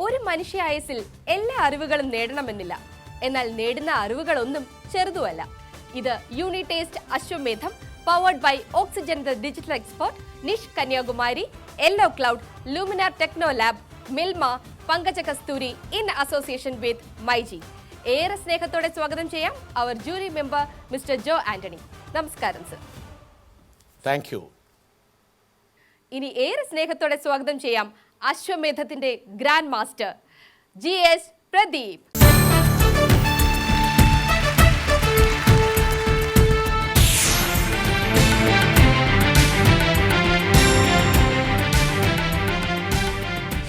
ഒരു മനുഷ്യായുസ്സിൽ എല്ലാ അറിവുകളും നേടണമെന്നില്ല. എന്നാൽ നേടുന്ന അറിവുകളൊന്നും ചെറുതുമല്ല. ഇത് Unitest Ashwamedham powered by Oxygen the digital expert, Nish Kanyakumari, Yellow Cloud, Luminar Techno Lab, Milma, Pankaja Kasthuri in association with myG. ഏറെ സ്നേഹത്തോടെ സ്വാഗതം ചെയ്യാം അവർ jury member mister Jo Antony. നമസ്കാരം സർ. Thank you. ഇനി ഏറെ സ്നേഹത്തോടെ സ്വാഗതം ചെയ്യാം അശ്വമേധത്തിന്റെ ഗ്രാൻഡ് മാസ്റ്റർ GS പ്രദീപ്.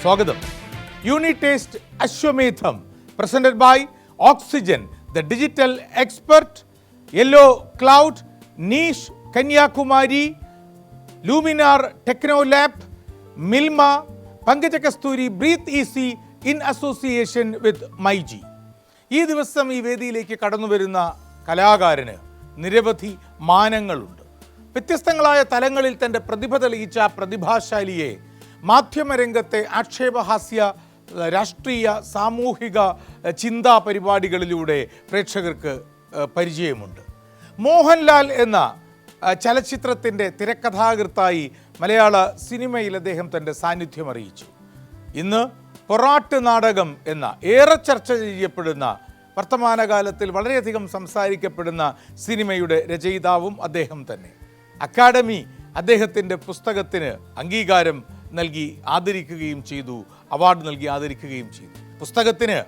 സ്വാഗതം. Unitest Ashwamedham presented by Oxygen the digital expert, Yellow Cloud, Nish Kanyakumari, Luminar Techno Lab, Milma, Pankaja Kasthuri, breathe easy in association with myG. ഈ ദിവസം ഈ വേദിയിലേക്ക് കടന്നു വരുന്ന കലാകാരന് നിരവധി മാനങ്ങളുണ്ട്. വ്യത്യസ്തങ്ങളായ തലങ്ങളിൽ തൻ്റെ പ്രതിഭ തെളിയിച്ച പ്രതിഭാശാലിയെ മാധ്യമരംഗത്തെ ആക്ഷേപഹാസ്യ, രാഷ്ട്രീയ, സാമൂഹിക ചിന്താ പരിപാടികളിലൂടെ പ്രേക്ഷകർക്ക് പരിചയമുണ്ട്. മോഹൻലാൽ എന്ന ചലച്ചിത്രത്തിൻ്റെ തിരക്കഥാകൃത്തായി മലയാള സിനിമയിൽ അദ്ദേഹം തൻ്റെ സാന്നിധ്യം അറിയിച്ചു. ഇന്ന് പൊറാട്ട് നാടകം എന്ന ഏറെ ചർച്ച ചെയ്യപ്പെടുന്ന, വർത്തമാനകാലത്തിൽ വളരെയധികം സംസാരിക്കപ്പെടുന്ന സിനിമയുടെ രചയിതാവും അദ്ദേഹം തന്നെ. അക്കാഡമി അദ്ദേഹത്തിൻ്റെ പുസ്തകത്തിന് അംഗീകാരം നൽകി ആദരിക്കുകയും ചെയ്തു, അവാർഡ് നൽകി ആദരിക്കുകയും ചെയ്തു. പുസ്തകത്തിന്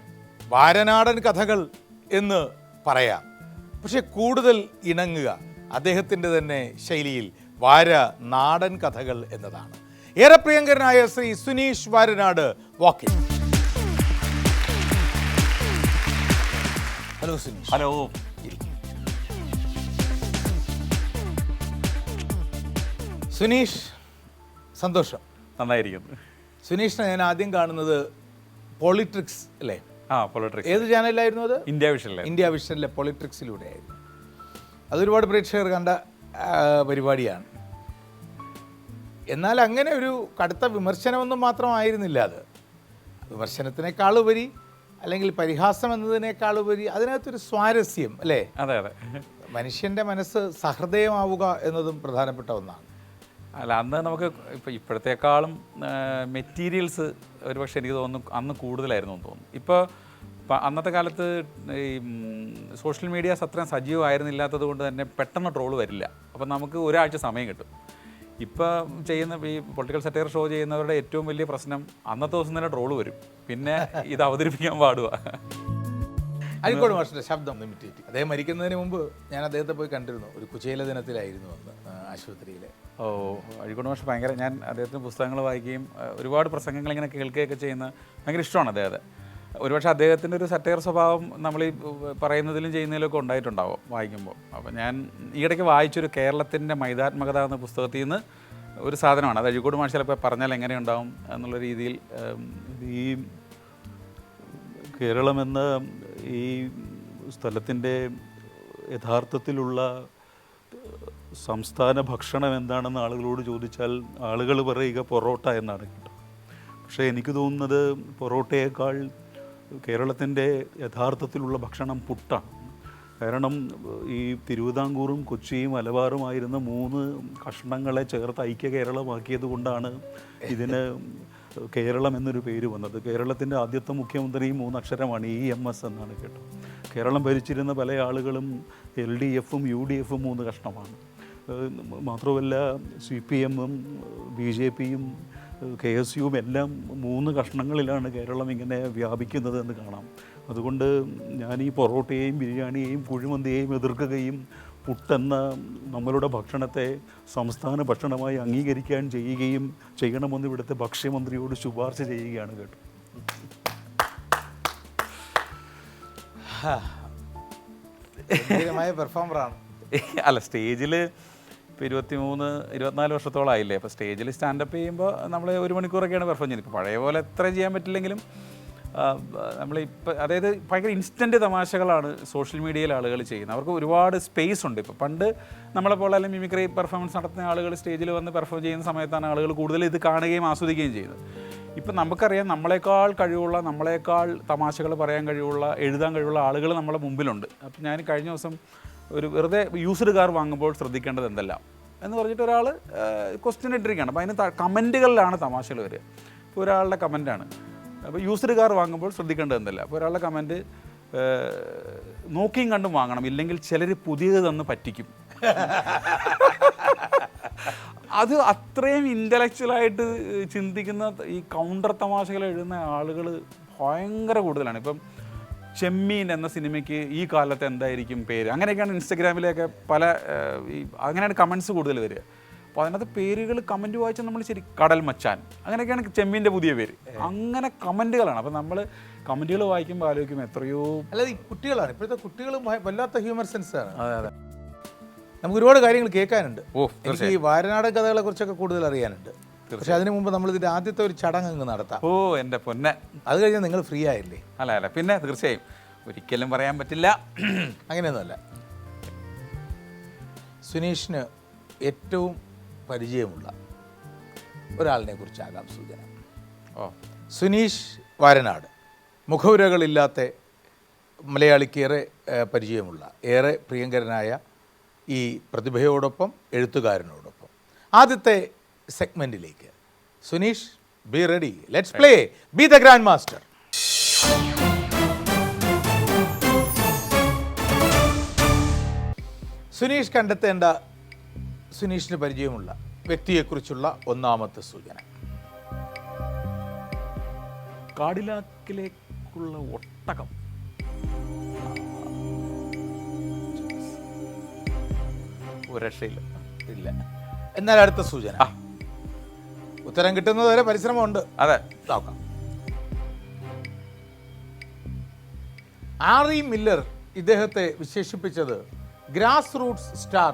വാരനാടൻ കഥകൾ എന്ന് പറയാം, പക്ഷെ കൂടുതൽ ഇണങ്ങുക അദ്ദേഹത്തിൻ്റെ തന്നെ ശൈലിയിൽ വാര നാടൻ കഥകൾ എന്നതാണ്. ഏറെ പ്രിയങ്കരനായ ശ്രീ സുനീഷ് വാരനാട് വാക്കിൽ. ഹലോ സുനീഷ്. ഹലോ. സുനീഷ്, സന്തോഷം. നന്നായിരിക്കുന്നു. സുനീഷിനെ ഞാൻ ആദ്യം കാണുന്നത് പോളിട്രിക്സ് അല്ലേ? പോളിട്രിക്സ്. ഏത് ചാനലിലായിരുന്നു അത്? ഇന്ത്യ വിഷനിലെ പോളിട്രിക്സിലൂടെ ആയിരുന്നു. അതൊരുപാട് പ്രേക്ഷകർ കണ്ട പരിപാടിയാണ്. എന്നാൽ അങ്ങനെ ഒരു കടുത്ത വിമർശനമൊന്നും മാത്രമായിരുന്നില്ല അത്. വിമർശനത്തിനേക്കാളുപരി, അല്ലെങ്കിൽ പരിഹാസം എന്നതിനേക്കാളുപരി അതിനകത്തൊരു സ്വാരസ്യം അല്ലേ? അതെ അതെ. മനുഷ്യൻ്റെ മനസ്സ് സഹൃദയമാവുക എന്നതും പ്രധാനപ്പെട്ട ഒന്നാണ്. അല്ല, അന്ന് നമുക്ക് ഇപ്പോഴത്തേക്കാളും മെറ്റീരിയൽസ് ഒരുപക്ഷെ എനിക്ക് തോന്നുന്നു അന്ന് കൂടുതലായിരുന്നു എന്ന് തോന്നുന്നു. ഇപ്പോൾ അന്നത്തെ കാലത്ത് ഈ സോഷ്യൽ മീഡിയാസ് അത്രയും സജീവമായിരുന്നില്ലാത്തത് കൊണ്ട് തന്നെ പെട്ടെന്ന് ട്രോള് വരില്ല. അപ്പം നമുക്ക് ഒരാഴ്ച സമയം കിട്ടും. ഇപ്പം ചെയ്യുന്ന ഈ പൊളിറ്റിക്കൽ സറ്റയർ ഷോ ചെയ്യുന്നവരുടെ ഏറ്റവും വലിയ പ്രശ്നം അന്നത്തെ ദിവസം തന്നെ ട്രോള് വരും, പിന്നെ ഇത് അവതരിപ്പിക്കാൻ പാടുക. അഴീക്കോട് മാഷിൻ്റെ ശബ്ദം ഇമിറ്റേറ്റ്. അദ്ദേഹം മരിക്കുന്നതിന് മുമ്പ് ഞാൻ അദ്ദേഹത്തെ പോയി കണ്ടിരുന്നു. ഒരു കുചേല ദിനത്തിലായിരുന്നു അന്ന് ആശുപത്രിയിലെ. അഴീക്കോട് മാഷ് ഭയങ്കര, ഞാൻ അദ്ദേഹത്തിന് പുസ്തകങ്ങൾ വായിക്കുകയും ഒരുപാട് പ്രസംഗങ്ങൾ ഇങ്ങനെ കേൾക്കുകയൊക്കെ ചെയ്യുന്ന ഭയങ്കര ഇഷ്ടമാണ് അദ്ദേഹത്തെ. ഒരുപക്ഷെ അദ്ദേഹത്തിൻ്റെ ഒരു സറ്റയർ സ്വഭാവം നമ്മൾ ഈ പറയുന്നതിലും ചെയ്യുന്നതിലൊക്കെ ഉണ്ടായിട്ടുണ്ടാവും വായിക്കുമ്പോൾ. അപ്പോൾ ഞാൻ ഈയിടയ്ക്ക് വായിച്ചൊരു കേരളത്തിൻ്റെ മൈതാത്മകത എന്ന പുസ്തകത്തിൽ നിന്ന് ഒരു സാധനമാണ് അത്. അഴീക്കോട് മാഷ് ചിലപ്പോൾ പറഞ്ഞാൽ എങ്ങനെയുണ്ടാവും എന്നുള്ള രീതിയിൽ, ഈ കേരളമെന്ന ഈ സ്ഥലത്തിൻ്റെ യഥാർത്ഥത്തിലുള്ള സംസ്ഥാന ഭക്ഷണം എന്താണെന്ന് ആളുകളോട് ചോദിച്ചാൽ ആളുകൾ പറയുക പൊറോട്ട എന്നാണ് കേട്ടോ. പക്ഷേ എനിക്ക് തോന്നുന്നത് പൊറോട്ടയേക്കാൾ കേരളത്തിൻ്റെ യഥാർത്ഥത്തിലുള്ള ഭക്ഷണം പുട്ടാണ്. കാരണം ഈ തിരുവിതാംകൂറും കൊച്ചിയും മലബാറുമായിരുന്ന 3 കഷ്ണങ്ങളെ ചേർത്ത് ഐക്യ കേരളമാക്കിയത് കൊണ്ടാണ് ഇതിന് കേരളം എന്നൊരു പേര് വന്നത്. കേരളത്തിൻ്റെ ആദ്യത്തെ മുഖ്യമന്ത്രി 3 അക്ഷരമാണ്, EMS എന്നാണ് കേട്ടോ. കേരളം ഭരിച്ചിരുന്ന പല ആളുകളും LDFും UDFും 3 കഷ്ണമാണ്. മാത്രമല്ല CPMും BJPയും KSUവും എല്ലാം 3 കഷ്ണങ്ങളിലാണ് കേരളം ഇങ്ങനെ വ്യാപിക്കുന്നത് എന്ന് കാണാം. അതുകൊണ്ട് ഞാൻ ഈ പൊറോട്ടയെയും ബിരിയാണിയെയും കുഴിമന്തിയെയും എതിർക്കുകയും പുട്ടെന്ന നമ്മളുടെ ഭക്ഷണത്തെ സംസ്ഥാന ഭക്ഷണമായി അംഗീകരിക്കാൻ ചെയ്യണമെന്ന് ഇവിടുത്തെ ഭക്ഷ്യമന്ത്രിയോട് ശുപാർശ ചെയ്യുകയാണ് കേട്ടോ. പെർഫോമറാണ്. അല്ല, സ്റ്റേജിൽ ഇപ്പോൾ 23-24 വർഷത്തോളമായില്ലേ. അപ്പോൾ സ്റ്റേജിൽ സ്റ്റാൻഡപ്പ് ചെയ്യുമ്പോൾ നമ്മൾ 1 മണിക്കൂറൊക്കെയാണ് പെർഫോം ചെയ്യുന്നത്. ഇപ്പോൾ പഴയ പോലെ എത്ര ചെയ്യാൻ പറ്റില്ലെങ്കിലും നമ്മളിപ്പോൾ അതായത് ഭയങ്കര ഇൻസ്റ്റൻറ്റ് തമാശകളാണ് സോഷ്യൽ മീഡിയയിൽ ആളുകൾ ചെയ്യുന്നത്. അവർക്ക് ഒരുപാട് സ്പേസ് ഉണ്ട്. ഇപ്പോൾ പണ്ട് നമ്മളെപ്പോലെ അല്ലെങ്കിൽ മിമിക്രി പെർഫോമൻസ് നടത്തുന്ന ആളുകൾ സ്റ്റേജിൽ വന്ന് പെർഫോം ചെയ്യുന്ന സമയത്താണ് ആളുകൾ കൂടുതൽ ഇത് കാണുകയും ആസ്വദിക്കുകയും ചെയ്യുന്നത്. ഇപ്പം നമുക്കറിയാം നമ്മളെക്കാൾ കഴിവുള്ള, നമ്മളെക്കാൾ തമാശകൾ പറയാൻ കഴിവുള്ള, എഴുതാൻ കഴിവുള്ള ആളുകൾ നമ്മുടെ മുമ്പിലുണ്ട്. അപ്പം ഞാൻ കഴിഞ്ഞ ദിവസം ഒരു വെറുതെ യൂസ്ഡ് കാർ വാങ്ങുമ്പോൾ ശ്രദ്ധിക്കേണ്ടത് എന്തെല്ലാം എന്ന് പറഞ്ഞിട്ട് ഒരാൾ ക്വസ്റ്റ്യൻ ഇട്ടിരിക്കുകയാണ്. അപ്പോൾ അതിന് കമൻറ്റുകളിലാണ് തമാശകൾ വരിക. ഇപ്പോൾ ഒരാളുടെ കമൻറ്റാണ്, അപ്പോൾ യൂസ്ഡ് കാർ വാങ്ങുമ്പോൾ ശ്രദ്ധിക്കേണ്ടത് എന്തല്ല. അപ്പോൾ ഒരാളുടെ കമൻറ്റ് നോക്കിയും കണ്ടും വാങ്ങണം, ഇല്ലെങ്കിൽ ചിലർ പുതിയത് തന്ന് പറ്റിക്കും. അത് അത്രയും ഇൻ്റലക്ച്വലായിട്ട് ചിന്തിക്കുന്ന ഈ കൗണ്ടർ തമാശകൾ എഴുതുന്ന ആളുകൾ ഭയങ്കര കൂടുതലാണ്. ഇപ്പം ചെമ്മീൻ എന്ന സിനിമയ്ക്ക് ഈ കാലത്ത് എന്തായിരിക്കും പേര്, അങ്ങനെയൊക്കെയാണ് ഇൻസ്റ്റഗ്രാമിലൊക്കെ പല അങ്ങനെയാണ് കമൻറ്റ്സ് കൂടുതൽ വരിക. അപ്പോൾ അതിനകത്ത് പേരുകൾ കമൻറ്റ് വായിച്ചാൽ നമ്മൾ ശരി കടൽ മച്ചാൻ, അങ്ങനെയൊക്കെയാണ് ചെമ്മീൻ്റെ പുതിയ പേര്. അങ്ങനെ കമൻറ്റുകളാണ്. അപ്പോൾ നമ്മൾ കമൻറ്റുകൾ വായിക്കുമ്പോൾ ആലോചിക്കും എത്രയോ അല്ലാതെ ഈ കുട്ടികളാണ്, ഇപ്പോഴത്തെ കുട്ടികളും വല്ലാത്ത ഹ്യൂമർ സെൻസാണ്. അതെ അതെ, നമുക്ക് ഒരുപാട് കാര്യങ്ങൾ കേൾക്കാനുണ്ട്. തീർച്ചയായും. എനിക്ക് ഈ വാരനാടൻ കഥകളെ കുറിച്ചൊക്കെ കൂടുതൽ അറിയാനുണ്ട്. പക്ഷെ അതിനു മുമ്പ് നമ്മൾ ഇതിന്റെ ആദ്യത്തെ ഒരു ചടങ്ങ് അങ്ങ് നടത്താം. എൻ്റെ പൊന്നെ, അത് കഴിഞ്ഞാൽ നിങ്ങൾ ഫ്രീ ആയില്ലേ? അല്ല പിന്നെ തീർച്ചയായും ഒരിക്കലും പറയാൻ പറ്റില്ല. അങ്ങനെയൊന്നുമല്ല. സുനീഷിന് ഏറ്റവും പരിചയമുള്ള ഒരാളിനെ കുറിച്ചാകാം സൂചന. സുനീഷ് വാരനാട് മുഖവുരകളില്ലാത്ത മലയാളിക്ക് ഏറെ പരിചയമുള്ള, ഏറെ പ്രിയങ്കരനായ ഈ പ്രതിഭയോടൊപ്പം എഴുത്തുകാരനോടൊപ്പം ആദ്യത്തെ സെഗ്മെന്റിലേക്ക് Suneesh, be ready, let's play be the grand master. Suneesh കണ്ടെത്തേണ്ട, സുനീഷിന് പരിചയമുള്ള വ്യക്തിയെക്കുറിച്ചുള്ള ഒന്നാമത്തെ സൂചന. കാഡിലാക്കിലേക്കുള്ള ഒട്ടകം. ഒരു രക്ഷയില്ല. ഇല്ല. എന്നാൽ അടുത്ത സൂചന. ഉത്തരം കിട്ടുന്നത് വരെ പരിശ്രമമുണ്ട്. അതെ, നോക്കാം. ആറി മില്ലർ ഇദ്ദേഹത്തെ വിശേഷിപ്പിച്ചത് grass Roots star,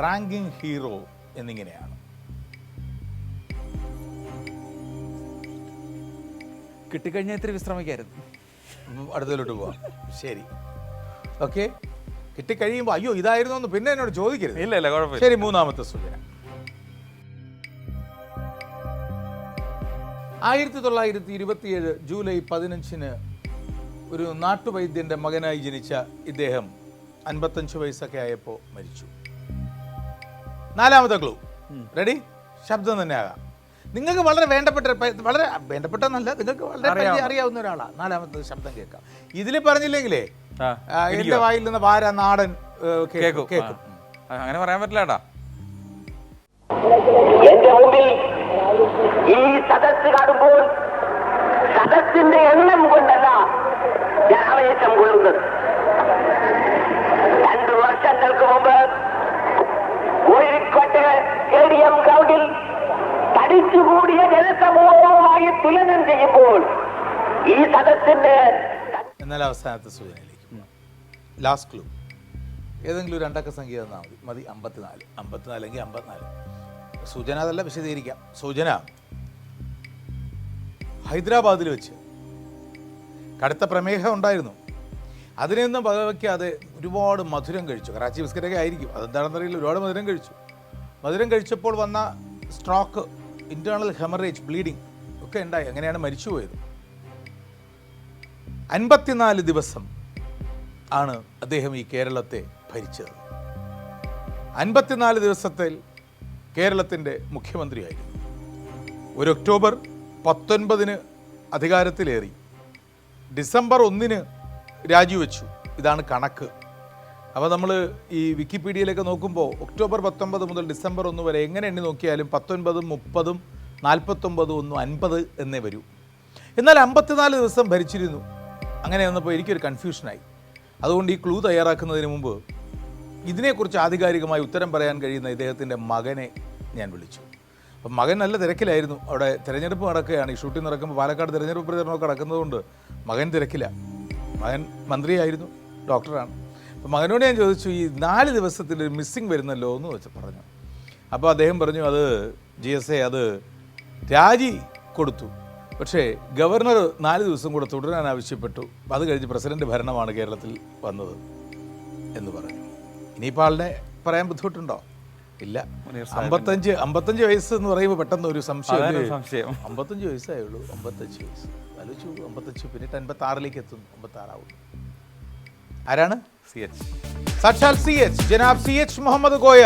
ranking hero എന്നിങ്ങനെയാണ്. കിട്ടിക്കഴിഞ്ഞാൽ ഇത്തിരി വിശ്രമിക്കായിരുന്നു. അടുത്തതിലോട്ട് പോവാം. ശരി, ഓക്കെ. കിട്ടിക്കഴിയുമ്പോൾ അയ്യോ ഇതായിരുന്നു എന്ന് പിന്നെ എന്നോട് ചോദിക്കരുത്. ഇല്ല കുഴപ്പമില്ല. ശരി, മൂന്നാമത്തെ സൂചന. 1927 ജൂലൈ 15 ഒരു നാട്ടുവൈദ്യന്റെ മകനായി ജനിച്ച ഇദ്ദേഹം 55 വയസ്സൊക്കെ ആയപ്പോൾ മരിച്ചു. നാലാമത്തെ ക്ലൂ. റെഡി? ശബ്ദം തന്നെ ആകാം. നിങ്ങൾക്ക് വളരെ വേണ്ടപ്പെട്ടെന്നല്ല, നിങ്ങൾക്ക് വളരെ അറിയാവുന്ന ഒരാളാണ്. നാലാമത്തെ ശബ്ദം കേൾക്കാം. ഇതിൽ പറഞ്ഞില്ലെങ്കിലേ എന്റെ വായിൽ നിന്ന് വാര നാടൻ കേൾക്കും. അങ്ങനെ പറയാൻ പറ്റില്ല. എന്റെ മുമ്പിൽ ഈ സദസ് കാണുമ്പോൾ സദസ്സിന്റെ എണ്ണം കൊണ്ടല്ല ഞാൻ ആവേശം കൊള്ളുന്നത്. 2 വർഷങ്ങൾക്ക് മുമ്പ് കോഴിക്കോട്ട് സ്റ്റേഡിയം ഗ്രൗണ്ടിൽ തടിച്ചുകൂടിയ ജനസമൂഹവുമായി തുലനം ചെയ്യുമ്പോൾ ഈ സദസ്സിന്റെ. എന്നാൽ അവസാനത്തെ സൂചനയിലേക്ക് ലാസ്റ്റ് ക്ലൂ. ഏതെങ്കിലും ഒരു രണ്ടക്ക സംഖ്യ തന്നാൽ മതി. 54 അല്ലെങ്കിൽ 54. സൂചന അതല്ല, വിശദീകരിക്കാം. സൂചന ഹൈദരാബാദിൽ വെച്ച് കടുത്ത പ്രമേഹം ഉണ്ടായിരുന്നു. അതിനെയൊന്നും വകവയ്ക്കാതെ ഒരുപാട് മധുരം കഴിച്ചു. കറാച്ചി ബിസ്ക്കറ്റൊക്കെ ആയിരിക്കും, അതെന്താണെന്നറിയില്ല. ഒരുപാട് മധുരം കഴിച്ചു. മധുരം കഴിച്ചപ്പോൾ വന്ന സ്ട്രോക്ക്, ഇന്റേണൽ ഹെമറേജ്, ബ്ലീഡിങ് ഒക്കെ ഉണ്ടായി. അങ്ങനെയാണ് മരിച്ചുപോയത്. 54 ദിവസം ആണ് അദ്ദേഹം ഈ കേരളത്തെ ഭരിച്ചത്. 54 ദിവസത്തിൽ കേരളത്തിൻ്റെ മുഖ്യമന്ത്രിയായിരുന്നു. ഒരു ഒക്ടോബർ 19 അധികാരത്തിലേറി. ഡിസംബർ 1 രാജിവെച്ചു. ഇതാണ് കണക്ക്. അപ്പോൾ നമ്മൾ ഈ വിക്കിപീഡിയയിലൊക്കെ നോക്കുമ്പോൾ ഒക്ടോബർ 19 മുതൽ ഡിസംബർ 1 വരെ എങ്ങനെ എണ്ണി നോക്കിയാലും 19, 30, 49, 50 എന്നേ വരൂ. എന്നാൽ 54 ദിവസം ഭരിച്ചിരുന്നു. അങ്ങനെ വന്നപ്പോൾ എനിക്കൊരു കൺഫ്യൂഷനായി. അതുകൊണ്ട് ഈ ക്ലൂ തയ്യാറാക്കുന്നതിന് മുമ്പ് ഇതിനെക്കുറിച്ച് ആധികാരികമായി ഉത്തരം പറയാൻ കഴിയുന്ന ഇദ്ദേഹത്തിൻ്റെ മകനെ ഞാൻ വിളിച്ചു. അപ്പം മകൻ നല്ല തിരക്കിലായിരുന്നു. അവിടെ തിരഞ്ഞെടുപ്പ് നടക്കുകയാണ്. ഈ ഷൂട്ടിംഗ് നടക്കുമ്പോൾ പാലക്കാട് തിരഞ്ഞെടുപ്പ് പ്രചരണമൊക്കെ നടക്കുന്നതുകൊണ്ട് മകൻ തിരക്കില്ല. മകൻ മന്ത്രിയായിരുന്നു, ഡോക്ടറാണ്. അപ്പം മകനോട് ഞാൻ ചോദിച്ചു, ഈ 4 ദിവസത്തിൽ ഒരു മിസ്സിങ് വരുന്നല്ലോ എന്ന് വെച്ച് പറഞ്ഞു. അപ്പോൾ അദ്ദേഹം പറഞ്ഞു, അത് GSA അത് രാജി കൊടുത്തു. പക്ഷേ ഗവർണർ 4 ദിവസം കൂടെ തുടരാൻ ആവശ്യപ്പെട്ടു. അത് കഴിഞ്ഞ് പ്രസിഡന്റ് ഭരണമാണ് കേരളത്തിൽ വന്നത് എന്ന് പറഞ്ഞു. ഇനിയിപ്പോൾ ആളുടെ പറയാൻ ബുദ്ധിമുട്ടുണ്ടോ? ഇല്ല. 55 വയസ്സ് എന്ന് പറയുമ്പോൾ പെട്ടെന്ന് ഒരു സംശയം. 55 വയസ്സായുള്ളൂ. 55 വയസ്സ് ആലോചിച്ചു. 55 പിന്നിട്ട് 56ലേക്ക് എത്തുന്നു. 56 ആവുന്നു. ആരാണ്? സാക്ഷാൽ CH ജനാബ് CH മുഹമ്മദ് കോയ,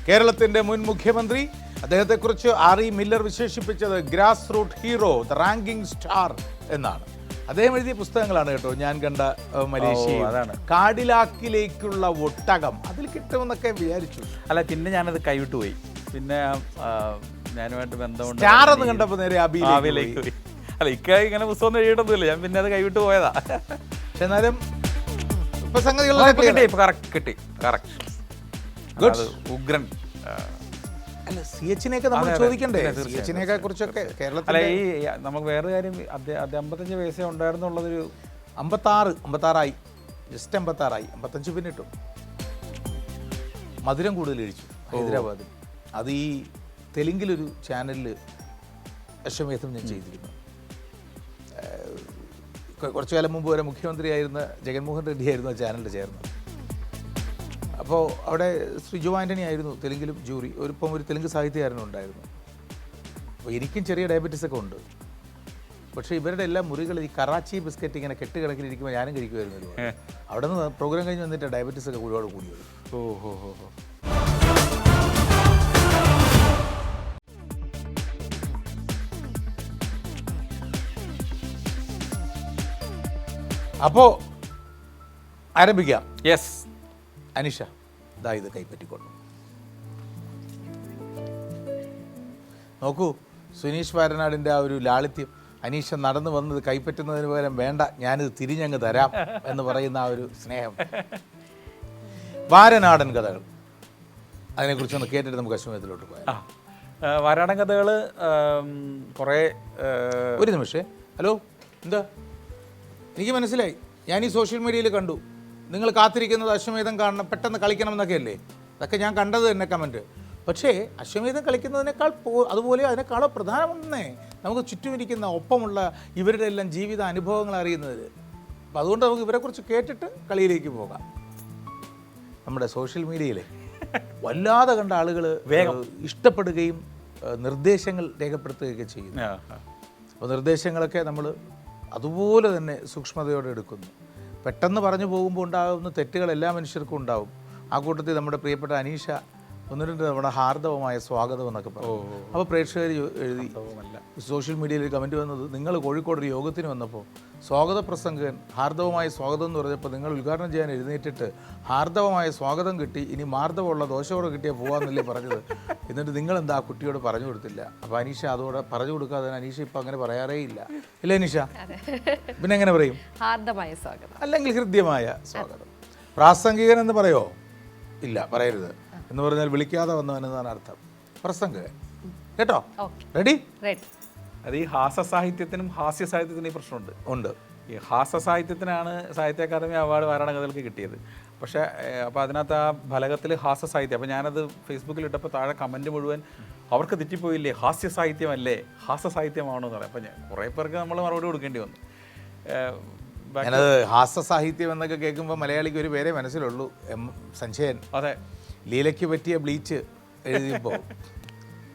കേരളത്തിന്റെ മുൻ മുഖ്യമന്ത്രി. അദ്ദേഹത്തെക്കുറിച്ച് R.E. മില്ലർ വിശേഷിപ്പിച്ചത് grass root hero, the ranking star എന്നാണ്. അദ്ദേഹം എഴുതിയ പുസ്തകങ്ങളാണ് കേട്ടോ. ഞാൻ കണ്ട മലേഷ്യ, കാഡിലാക്കിലേക്കുള്ള ഒട്ടകം, അതിൽ കിട്ടുമെന്നൊക്കെ വിചാരിച്ചു. അല്ല, പിന്നെ ഞാനത് കൈവിട്ടു പോയി. പിന്നെ ഞാനുമായിട്ട് ബന്ധമുണ്ട് സ്റ്റാർ എന്ന് കണ്ടപ്പോൾ നേരെ അബിയിലേക്ക് പോയി. അല്ല, ഇങ്ങനെ പുസ്തകം എഴുതിയിട്ടൊന്നുമില്ല, ഞാൻ പിന്നെ അത് കൈവിട്ട് പോയതാ. പക്ഷെ എന്നാലും ഇപ്പൊ കിട്ടി. ഉഗ്രൻ. അല്ല, CH-നെയൊക്കെ നമ്മൾ ചോദിക്കണ്ടേ? CH-നെയൊക്കെ കുറിച്ചൊക്കെ കേരളത്തിൽ. അല്ല, ഈ നമുക്ക് വേറെ കാര്യം, അത് 55 വയസ്സേ ഉണ്ടായിരുന്നുള്ളതൊരു 56 ജസ്റ്റ് 56 55 പിന്നിട്ടു. മധുരം കൂടുതൽ കഴിച്ചു ഹൈദരാബാദിൽ. അത് ഈ തെലുങ്കിലൊരു ചാനലിൽ അശ്വമേധം ഞാൻ ചെയ്തിരുന്നു. കുറച്ചു കാലം മുമ്പ് വരെ മുഖ്യമന്ത്രിയായിരുന്ന ജഗൻമോഹൻ റെഡ്ഡി ആയിരുന്നു ആ ചാനലിൽ ചേർന്നത്. അപ്പോൾ അവിടെ ശ്രീജു ആൻ്റണി ആയിരുന്നു തെലുങ്കിലും ജൂറി. ഇപ്പം ഒരു തെലുങ്ക് സാഹിത്യകാരനും ഉണ്ടായിരുന്നു. അപ്പോൾ എനിക്കും ചെറിയ ഡയബറ്റീസ് ഒക്കെ ഉണ്ട്. പക്ഷേ ഇവരുടെ എല്ലാ മുറികളിൽ ഈ കറാച്ചി ബിസ്ക്കറ്റ് ഇങ്ങനെ കെട്ടുകണക്കിലിരിക്കുമ്പോൾ ഞാനും കഴിക്കുമായിരുന്നു. അവിടെ നിന്ന് പ്രോഗ്രാം കഴിഞ്ഞ് വന്നിട്ട് ഡയബറ്റീസ് ഒക്കെ ഒരുപാട് കൂടി വരും. അപ്പോൾ ആരംഭിക്കാം. യെസ്, അനീഷ ദാ ഇത് കൈപ്പറ്റിക്കൊള്ളു. നോക്കൂ, സുനീഷ് വാരനാടിൻ്റെ ആ ഒരു ലാളിത്യം. അനീഷ നടന്നു വന്നത് കൈപ്പറ്റുന്നതിന് പകരം വേണ്ട, ഞാനിത് തിരിഞ്ഞങ്ങ് തരാം എന്ന് പറയുന്ന ആ ഒരു സ്നേഹം. വാരനാടൻ കഥകൾ, അതിനെക്കുറിച്ചൊന്ന് കേട്ടിട്ട് നമുക്ക് അശ്വമേധത്തിലോട്ട് പോയാം. വാരാടൻ കഥകൾ കുറേ. ഒരു നിമിഷേ. ഹലോ, എന്താ? എനിക്ക് മനസ്സിലായി. ഞാൻ ഈ സോഷ്യൽ മീഡിയയിൽ കണ്ടു നിങ്ങൾ കാത്തിരിക്കുന്നത് അശ്വമേധം കാണണം, പെട്ടെന്ന് കളിക്കണം എന്നൊക്കെ അല്ലേ? അതൊക്കെ ഞാൻ കണ്ടത് തന്നെ കമൻറ്റ്. പക്ഷേ അശ്വമേധം കളിക്കുന്നതിനേക്കാൾ അതുപോലെ അതിനേക്കാളോ പ്രധാനമെന്നേ നമുക്ക് ചുറ്റുമിരിക്കുന്ന ഒപ്പമുള്ള ഇവരുടെ എല്ലാം ജീവിത അനുഭവങ്ങൾ അറിയുന്നത്. അപ്പം അതുകൊണ്ട് നമുക്ക് ഇവരെക്കുറിച്ച് കേട്ടിട്ട് കളിയിലേക്ക് പോകാം. നമ്മുടെ സോഷ്യൽ മീഡിയയിൽ വല്ലാതെ കണ്ട ആളുകൾ വേഗം ഇഷ്ടപ്പെടുകയും നിർദ്ദേശങ്ങൾ രേഖപ്പെടുത്തുകയൊക്കെ ചെയ്യുന്നു. അപ്പോൾ നിർദ്ദേശങ്ങളൊക്കെ നമ്മൾ അതുപോലെ തന്നെ സൂക്ഷ്മതയോടെ എടുക്കുന്നു. പെട്ടെന്ന് പറഞ്ഞു പോകുമ്പോൾ ഉണ്ടാകുന്ന തെറ്റുകൾ എല്ലാ മനുഷ്യർക്കും ഉണ്ടാവും. ആ കൂട്ടത്തിൽ നമ്മുടെ പ്രിയപ്പെട്ട അനീഷ 1-2 തവണ ഹാർദവമായ സ്വാഗതം എന്നൊക്കെ പറഞ്ഞു. അപ്പോൾ പ്രേക്ഷകർ എഴുതി, സോഷ്യൽ മീഡിയയിൽ കമൻറ്റ് വന്നത്, നിങ്ങൾ കോഴിക്കോട് ഒരു യോഗത്തിന് വന്നപ്പോൾ സ്വാഗത പ്രസംഗകൻ ഹാർദവമായ സ്വാഗതം എന്ന് പറഞ്ഞപ്പോൾ നിങ്ങൾ ഉദ്ഘാടനം ചെയ്യാൻ എഴുന്നേറ്റിട്ട് ഹാർദവമായ സ്വാഗതം കിട്ടി, ഇനി മാർദ്ദവമുള്ള ദോശയോടെ കിട്ടിയാൽ പോകാമെന്നല്ലേ പറഞ്ഞത്, എന്നിട്ട് നിങ്ങളെന്താ ആ കുട്ടിയോട് പറഞ്ഞു കൊടുത്തില്ല? അപ്പോൾ അനീഷ അതോടെ പറഞ്ഞു കൊടുക്കാതെ അനീഷ ഇപ്പം അങ്ങനെ പറയാറേ ഇല്ല. ഇല്ല അനീഷ? പിന്നെ എങ്ങനെ പറയും? ഹാർദമായ സ്വാഗതം അല്ലെങ്കിൽ ഹൃദ്യമായ സ്വാഗതം. പ്രാസംഗികൻ എന്ന് പറയോ? ഇല്ല, പറയരുത്. എന്ന് പറഞ്ഞാൽ വിളിക്കാതെ വന്നവനെന്നാണ് അർത്ഥം. പ്രസംഗകൻ. കേട്ടോ? റെഡി? അത് ഈ ഹാസ്യ സാഹിത്യത്തിനും ഹാസ്യ സാഹിത്യത്തിനും ഈ പ്രശ്നമുണ്ട്. ഈ ഹാസ്യ സാഹിത്യത്തിനാണ് സാഹിത്യ അക്കാദമി അവാർഡ് വാരാടൻ കഥകൾക്ക് കിട്ടിയത്. പക്ഷേ അപ്പോൾ അതിനകത്ത് ആ ഫലകത്തിൽ ഹാസ്യ സാഹിത്യം. അപ്പോൾ ഞാനത് ഫേസ്ബുക്കിൽ ഇട്ടപ്പോൾ താഴെ കമൻറ്റ് മുഴുവൻ അവർക്ക് തെറ്റിപ്പോയില്ലേ, ഹാസ്യ സാഹിത്യമല്ലേ, ഹാസ്യ സാഹിത്യമാണോ എന്ന് പറയാം. അപ്പോൾ ഞാൻ കുറേ പേർക്ക് നമ്മൾ മറുപടി കൊടുക്കേണ്ടി വന്നു. ഞാനത് ഹാസ്യ സാഹിത്യം എന്നൊക്കെ കേൾക്കുമ്പോൾ മലയാളിക്ക് ഒരു പേരേ മനസ്സിലുള്ളൂ, സഞ്ജയൻ. അതെ, ലീലയ്ക്ക് പറ്റിയ ബ്ലീച്ച് എഴുതിയപ്പോൾ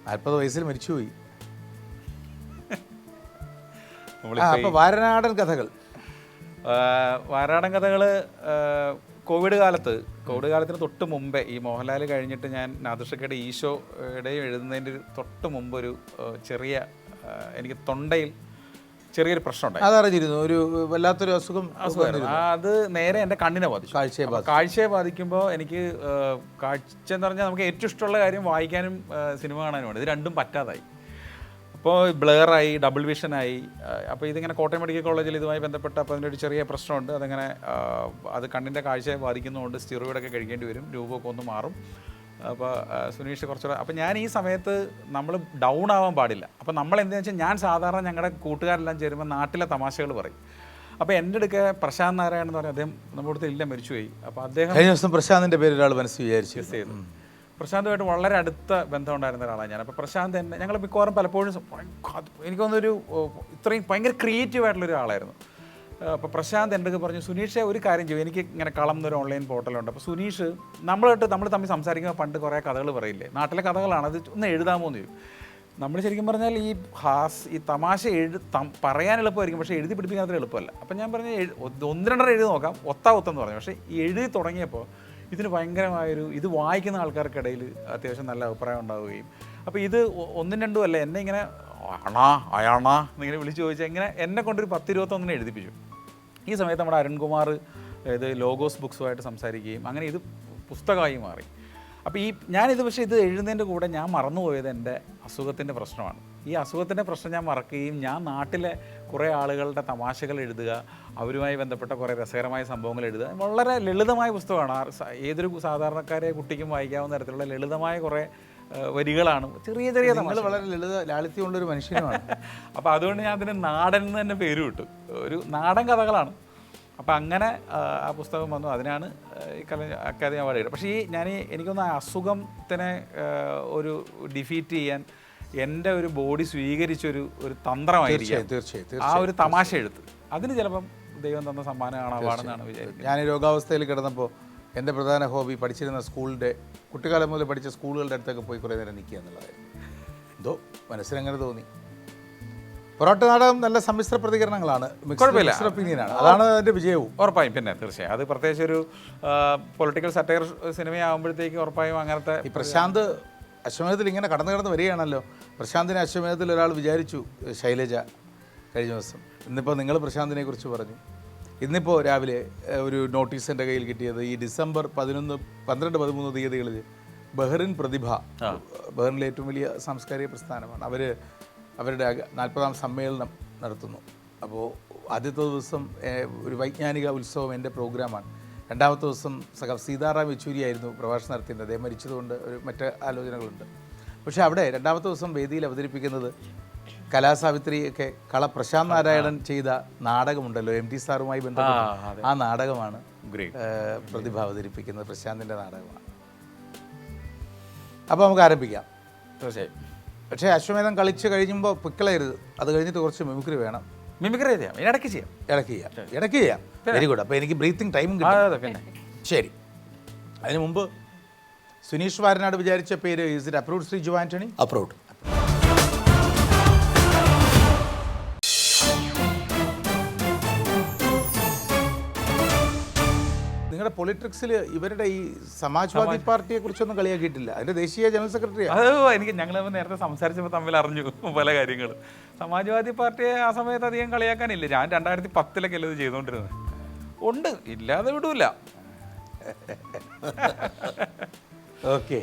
40 വയസ്സിൽ മരിച്ചുപോയി. അപ്പോൾ വാരനാടൻ കഥകൾ. വാരാടൻ കഥകൾ കോവിഡ് കാലത്തിന് തൊട്ട് മുമ്പേ, ഈ മോഹൻലാൽ കഴിഞ്ഞിട്ട് ഞാൻ നാദിർഷക്കയുടെ ഈശോയുടെയും എഴുതുന്നതിൻ്റെ തൊട്ട് മുമ്പ് ഒരു ചെറിയ, എനിക്ക് തൊണ്ടയിൽ ചെറിയൊരു പ്രശ്നം ഉണ്ടായി. അതറിഞ്ഞിരുന്നു, ഒരു വല്ലാത്തൊരു അസുഖം. അത് നേരെ എൻ്റെ കണ്ണിനെ ബാധിച്ചു. കാഴ്ചയെ ബാധിക്കുമ്പോൾ എനിക്ക് കാഴ്ച എന്ന് പറഞ്ഞാൽ നമുക്ക് ഏറ്റവും ഇഷ്ടമുള്ള കാര്യം വായിക്കാനും സിനിമ കാണാനുമാണ്. ഇത് രണ്ടും പറ്റാതായി. അപ്പോൾ ബ്ലറായി, ഡബിൾ വിഷനായി. അപ്പോൾ ഇതിങ്ങനെ കോട്ടയം മെഡിക്കൽ കോളേജിൽ ഇതുമായി ബന്ധപ്പെട്ട് അപ്പോൾ അതിൻ്റെ ഒരു ചെറിയ പ്രശ്നമുണ്ട്. അതങ്ങനെ അത് കണ്ണിൻ്റെ കാഴ്ചയെ ബാധിക്കുന്നതുകൊണ്ട് സ്റ്റിറോയിഡൊക്കെ കഴിക്കേണ്ടി വരും, രൂപമൊക്കെ ഒന്ന് മാറും. അപ്പോൾ സുനീഷ് കുറച്ചുകൂടെ, അപ്പോൾ ഞാൻ ഈ സമയത്ത് നമ്മൾ ഡൗൺ ആവാൻ പാടില്ല. അപ്പോൾ നമ്മൾ എന്താണെന്ന് വെച്ചാൽ, ഞാൻ സാധാരണ ഞങ്ങളുടെ കൂട്ടുകാരെല്ലാം ചേരുമ്പോൾ നാട്ടിലെ തമാശകൾ പറയും. അപ്പോൾ എൻ്റെ അടുക്ക പ്രശാന്ത് നാരായണൻ എന്ന് പറഞ്ഞാൽ അദ്ദേഹം നമ്മുടെ അടുത്ത് ഇല്ല, മരിച്ചുപോയി. അപ്പോൾ അദ്ദേഹം കഴിഞ്ഞ ദിവസം പ്രശാന്തിൻ്റെ പേര് ഒരാൾ മനസ്സിൽ വിചാരിച്ചു. പ്രശാന്തുമായിട്ട് വളരെ അടുത്ത ബന്ധം ഉണ്ടായിരുന്ന ഒരാളാണ് ഞാൻ. അപ്പോൾ പ്രശാന്ത് എന്നെ ഞങ്ങൾ മിക്കവാറും പലപ്പോഴും എനിക്ക് തോന്നുന്നൊരു ഇത്രയും ഭയങ്കര ക്രിയേറ്റീവ് ആയിട്ടുള്ളൊരു ആളായിരുന്നു. അപ്പോൾ പ്രശാന്ത് എൻ്റെ പറഞ്ഞു, സുനീഷെ ഒരു കാര്യം ചെയ്യും, എനിക്ക് ഇങ്ങനെ കളം എന്നൊരു ഓൺലൈൻ പോർട്ടലുണ്ട്. അപ്പോൾ സുനീഷ് നമ്മൾ തമ്മിൽ സംസാരിക്കുമ്പോൾ പണ്ട് കുറേ കഥകൾ പറയില്ലേ, നാട്ടിലെ കഥകളാണ്, അത് ഒന്ന് എഴുതാമോ എന്ന് ചോദിക്കും. നമ്മൾ ശരിക്കും പറഞ്ഞാൽ ഈ തമാശ പറയാൻ എളുപ്പമായിരിക്കും, പക്ഷേ എഴുതി പിടിപ്പിക്കാൻ അത്ര എളുപ്പമല്ല. അപ്പം ഞാൻ പറഞ്ഞു 1-2 എഴുതി നോക്കാം, ഒത്തെന്ന് പറഞ്ഞു. പക്ഷേ എഴുതി തുടങ്ങിയപ്പോൾ ഇതിന് ഭയങ്കരമായൊരു ഇത് വായിക്കുന്ന ആൾക്കാർക്കിടയിൽ അത്യാവശ്യം നല്ല അഭിപ്രായം ഉണ്ടാവുകയും, അപ്പോൾ ഇത് 1-2 അല്ല, എന്നെ ഇങ്ങനെ അയാണാ എന്നിങ്ങനെ വിളിച്ച് ചോദിച്ചാൽ ഇങ്ങനെ എന്നെ കൊണ്ടൊരു 10-21 എഴുതിപ്പിച്ചു. ഈ സമയത്ത് നമ്മുടെ അരുൺകുമാർ ഇത് ലോഗോസ് ബുക്സുമായിട്ട് സംസാരിക്കുകയും അങ്ങനെ ഇത് പുസ്തകമായി മാറി. അപ്പോൾ പക്ഷേ ഇത് എഴുതുന്നതിൻ്റെ കൂടെ ഞാൻ മറന്നുപോയത് എൻ്റെ അസുഖത്തിൻ്റെ പ്രശ്നമാണ്. ഈ അസുഖത്തിൻ്റെ പ്രശ്നം ഞാൻ മറക്കുകയും ഞാൻ നാട്ടിലെ കുറേ ആളുകളുടെ തമാശകൾ എഴുതുക, അവരുമായി ബന്ധപ്പെട്ട കുറേ രസകരമായ സംഭവങ്ങൾ എഴുതുക. വളരെ ലളിതമായ പുസ്തകമാണ്, ഏതൊരു സാധാരണക്കാരെ കുട്ടിക്കും വായിക്കാവുന്ന തരത്തിലുള്ള ലളിതമായ കുറേ വരികളാണ്, ചെറിയ നമ്മൾ വളരെ ലളിത ലാളിത്യമുള്ളൊരു മനുഷ്യനുമാണ്. അപ്പോൾ അതുകൊണ്ട് ഞാൻ അതിന് നാടൻ എന്ന് തന്നെ പേര് വിട്ടു. ഒരു നാടൻ കഥകളാണ്. അപ്പോൾ അങ്ങനെ ആ പുസ്തകം വന്നു, അതിനാണ് ഈ അക്കാദമി അവാർഡ് കിട്ടുക. പക്ഷേ എനിക്കൊന്ന് ആ അസുഖത്തിനെ ഒരു ഡിഫീറ്റ് ചെയ്യാൻ എൻ്റെ ഒരു ബോഡി സ്വീകരിച്ചൊരു തന്ത്രമായിരിക്കും തീർച്ചയായും ആ ഒരു തമാശ എഴുത്ത്. അതിന് ചിലപ്പം ദൈവം തന്ന സമ്മാനമാണ് അവാർഡെന്നാണ് വിചാരിക്കുന്നത്. ഞാൻ രോഗാവസ്ഥയിൽ കിടന്നപ്പോൾ എൻ്റെ പ്രധാന ഹോബി പഠിച്ചിരുന്ന സ്കൂളിൻ്റെ കുട്ടിക്കാലം മുതൽ പഠിച്ച സ്കൂളുകളുടെ അടുത്തൊക്കെ പോയി കുറേ നേരം നിൽക്കുക എന്നുള്ളതായിരുന്നു. എന്തോ മനസ്സിലങ്ങനെ തോന്നി. പൊറോട്ട നാടകം നല്ല സമ്മിശ്ര പ്രതികരണങ്ങളാണ്, മിക്സ്ഡ് ഒപ്പീനിയനാണ്, അതാണ് അതിൻ്റെ വിജയവും. ഉറപ്പായും, പിന്നെ തീർച്ചയായും അത് പ്രത്യേകിച്ച് ഒരു പൊളിറ്റിക്കൽ സറ്റയർ സിനിമയാകുമ്പോഴത്തേക്ക് ഉറപ്പായും അങ്ങനത്തെ. ഈ പ്രശാന്ത് അശ്വമേധത്തിൽ ഇങ്ങനെ കടന്നു വരികയാണല്ലോ. പ്രശാന്തിനെ അശ്വമേധത്തിൽ ഒരാൾ വിചാരിച്ചു, ശൈലജ കഴിഞ്ഞ ദിവസം. ഇന്നിപ്പോൾ നിങ്ങൾ പ്രശാന്തിനെ കുറിച്ച് പറഞ്ഞു. ഇന്നിപ്പോൾ രാവിലെ ഒരു നോട്ടീസ് എൻ്റെ കയ്യിൽ കിട്ടിയത്, ഈ ഡിസംബർ 11, 12, 13 തീയതികളിൽ ബഹ്റിൻ പ്രതിഭ, ബഹ്റിനിലെ ഏറ്റവും വലിയ സാംസ്കാരിക പ്രസ്ഥാനമാണ്, അവരുടെ 40ാം സമ്മേളനം നടത്തുന്നു. അപ്പോൾ ആദ്യത്തെ ദിവസം ഒരു വൈജ്ഞാനിക ഉത്സവം എൻ്റെ പ്രോഗ്രാമാണ്. രണ്ടാമത്തെ ദിവസം സീതാറാം യെച്ചൂരി ആയിരുന്നു പ്രഭാഷണം നടത്തിയത്. അദ്ദേഹം മരിച്ചതുകൊണ്ട് മറ്റ് ആലോചനകളുണ്ട്. പക്ഷേ അവിടെ രണ്ടാമത്തെ ദിവസം വേദിയിൽ അവതരിപ്പിക്കുന്നത് കലാസാവിത്രിയൊക്കെ പ്രശാന്ത് നാരായണൻ ചെയ്ത നാടകമുണ്ടല്ലോ, MT സാറുമായി ബന്ധപ്പെട്ട ആ നാടകമാണ് പ്രതിഭ അവതരിപ്പിക്കുന്നത്, പ്രശാന്തിൻ്റെ നാടകമാണ്. അപ്പോൾ നമുക്ക് ആരംഭിക്കാം. തീർച്ചയായും. പക്ഷേ അശ്വമേധം കളിച്ച് കഴിയുമ്പോൾ പിക്കളയരുത്, അത് കഴിഞ്ഞിട്ട് കുറച്ച് മിമിക്രി വേണം. മിമിക്രി ചെയ്യാം, ഇടയ്ക്ക് ചെയ്യാം. Very good. അപ്പോൾ എനിക്ക് ബ്രീത്തിങ് ടൈമും കിട്ടും. ശരി, അതിന് മുമ്പ് സുനീഷ് വാരനാട് വിചാരിച്ച പേര് is it approved Shri Jo Antony? Approved. നിങ്ങളുടെ പൊളിറ്റിക്സിൽ ഇവരുടെ ഈ സമാജ്വാദി പാർട്ടിയെ കുറിച്ചൊന്നും കളിയാക്കിയിട്ടില്ല. അതിന്റെ ദേശീയ ജനറൽ സെക്രട്ടറി ഞങ്ങൾ നേരത്തെ സംസാരിച്ചപ്പോൾ തമ്മിൽ അറിഞ്ഞു പല കാര്യങ്ങളും. സമാജ്വാദി പാർട്ടിയെ ആ സമയത്ത് അധികം കളിയാക്കാനില്ല. ഞാൻ 2010 ഇത് ചെയ്തുകൊണ്ടിരുന്നത് ഉണ്ട്, ഇല്ലാതെ വിടൂല. ഓക്കെ,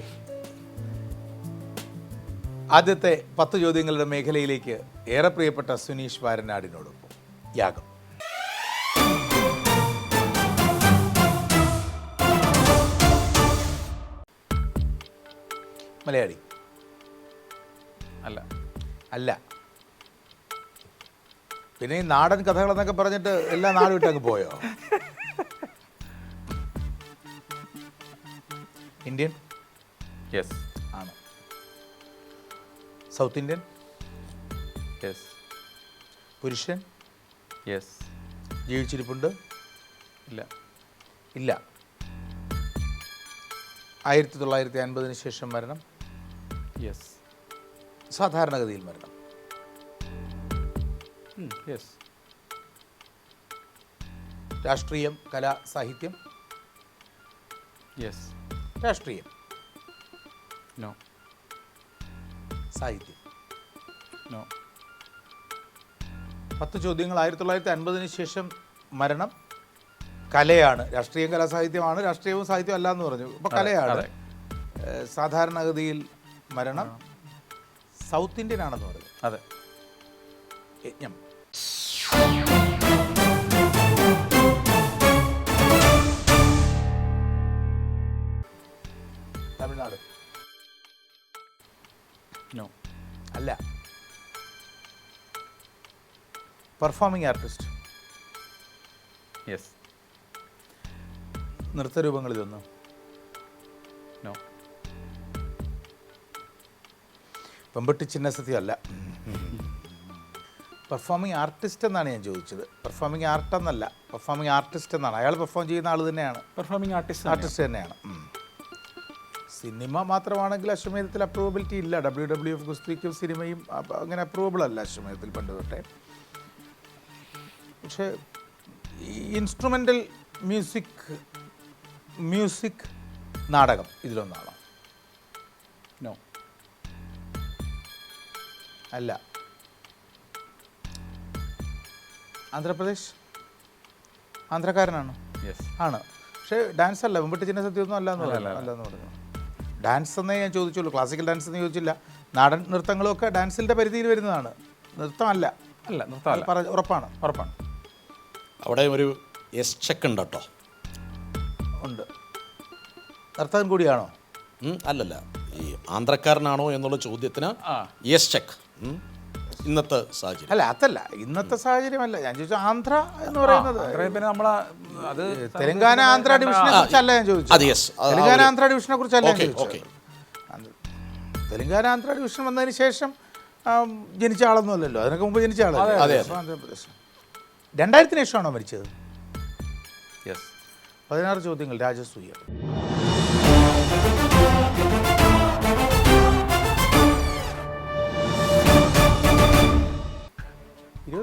ആദ്യത്തെ 10 ചോദ്യങ്ങളുടെ മേഖലയിലേക്ക് ഏറെ പ്രിയപ്പെട്ട സുനീഷ് വാരനാടിനോടൊപ്പം യാഗം. മലയാളി അല്ല. പിന്നെ ഈ നാടൻ കഥകളെന്നൊക്കെ പറഞ്ഞിട്ട് എല്ലാ നാടും വിട്ടങ്ങ് പോയോ? ഇന്ത്യൻ? യെസ് ആണ്. South Indian? യെസ്. പുരുഷൻ? യെസ്. ജീവിച്ചിരിപ്പുണ്ട്? ഇല്ല. 1950 ശേഷം മരണം? യെസ്. സാധാരണഗതിയിൽ മരണം? യെസ്. രാഷ്ട്രീയം, കല, സാഹിത്യം? യെസ്. രാഷ്ട്രീയം? നോ. സാഹിത്യം? നോ. 10 ചോദ്യങ്ങൾ. 1950 ശേഷം മരണം, കലയാണ്. രാഷ്ട്രീയം, കലാ, സാഹിത്യമാണ്. രാഷ്ട്രീയവും സാഹിത്യവും അല്ല എന്ന് പറഞ്ഞു. അപ്പോൾ കലയാണ്. സാധാരണഗതിയിൽ മരണം, സൗത്ത് ഇന്ത്യൻ ആണെന്ന് പറഞ്ഞു. അതെ. യജ്ഞം? തമിഴ്നാട്? നോ. അല്ല. Performing artist? യെസ്. നൃത്തരൂപങ്ങളിലൊന്നും? നോ. പെമ്പട്ടി ചിന്നസത്യം അല്ല. പെർഫോമിംഗ് ആർട്ടിസ്റ്റ് എന്നാണ് ഞാൻ ചോദിച്ചത്. പെർഫോമിംഗ് ആർട്ട് എന്നല്ല, പെർഫോമിംഗ് ആർട്ടിസ്റ്റ് എന്നാണ്. അയാൾ പെർഫോം ചെയ്യുന്ന ആൾ തന്നെയാണ്, പെർഫോമിംഗ് ആർട്ടിസ്റ്റ് തന്നെയാണ്. സിനിമ മാത്രമാണെങ്കിൽ അശ്വമേധത്തിൽ അപ്രൂവബിലിറ്റി ഇല്ല. WWF ഗുസ്തിക്കും സിനിമയും അങ്ങനെ അപ്രൂവബിൾ അല്ല അശ്വമേധത്തിൽ പണ്ട് തൊട്ടേ. പക്ഷേ ഈ ഇൻസ്ട്രുമെൻ്റൽ മ്യൂസിക് നാടകം ഇതിലൊന്നാണോ? നോ, അല്ല. ആന്ധ്രാപ്രദേശ്, ആന്ധ്രക്കാരനാണ്? യെസ്, ആണ്. പക്ഷേ ഡാൻസ് അല്ല, മുമ്പിട്ട് ചിന്ന സത്യമൊന്നും അല്ലെന്ന് പറഞ്ഞു. ഡാൻസ് എന്നേ ഞാൻ ചോദിച്ചുള്ളൂ, ക്ലാസിക്കൽ ഡാൻസ് എന്ന് ചോദിച്ചില്ല. നാടൻ നൃത്തങ്ങളൊക്കെ ഡാൻസിൻ്റെ പരിധിയിൽ വരുന്നതാണ്, നൃത്തമല്ല. അല്ല, നൃത്തമല്ല. ഉറപ്പാണ്? ഉറപ്പാണ്. അവിടെ ഒരു എസ് ചെക്ക് ഉണ്ട് കേട്ടോ. ഉണ്ട്. നർത്തകൻ കൂടിയാണോ? അല്ലല്ല, ഈ ആന്ധ്രക്കാരനാണോ എന്നുള്ള ചോദ്യത്തിന് എസ് ചെക്ക് ഇന്നത്തെ സാഹചര്യം. അല്ല, അതല്ല ഇന്നത്തെ സാഹചര്യമല്ല ഞാൻ ചോദിച്ചത്. ആന്ധ്ര എന്ന് പറയുന്നത് പിന്നെ നമ്മളെ അത് തെലങ്കാന ആന്ധ്ര ഡിവിഷനെ കുറിച്ചല്ല ഞാൻ ചോദിച്ചത്. തെലങ്കാന ആന്ധ്ര ഡിവിഷനെ കുറിച്ചല്ല ഞാൻ ചോദിച്ചത്. തെലങ്കാന ആന്ധ്ര ഡിവിഷൻ വന്നതിന് ശേഷം ജനിച്ച ആളൊന്നും അല്ലല്ലോ, അതിനൊക്കെ മുമ്പ് ജനിച്ച ആളല്ലേ. ആന്ധ്രാപ്രദേശ് 2000-ന് ശേഷമാണോ മരിച്ചത്? യെസ്. 16 ചോദ്യങ്ങൾ രാജസൂയ.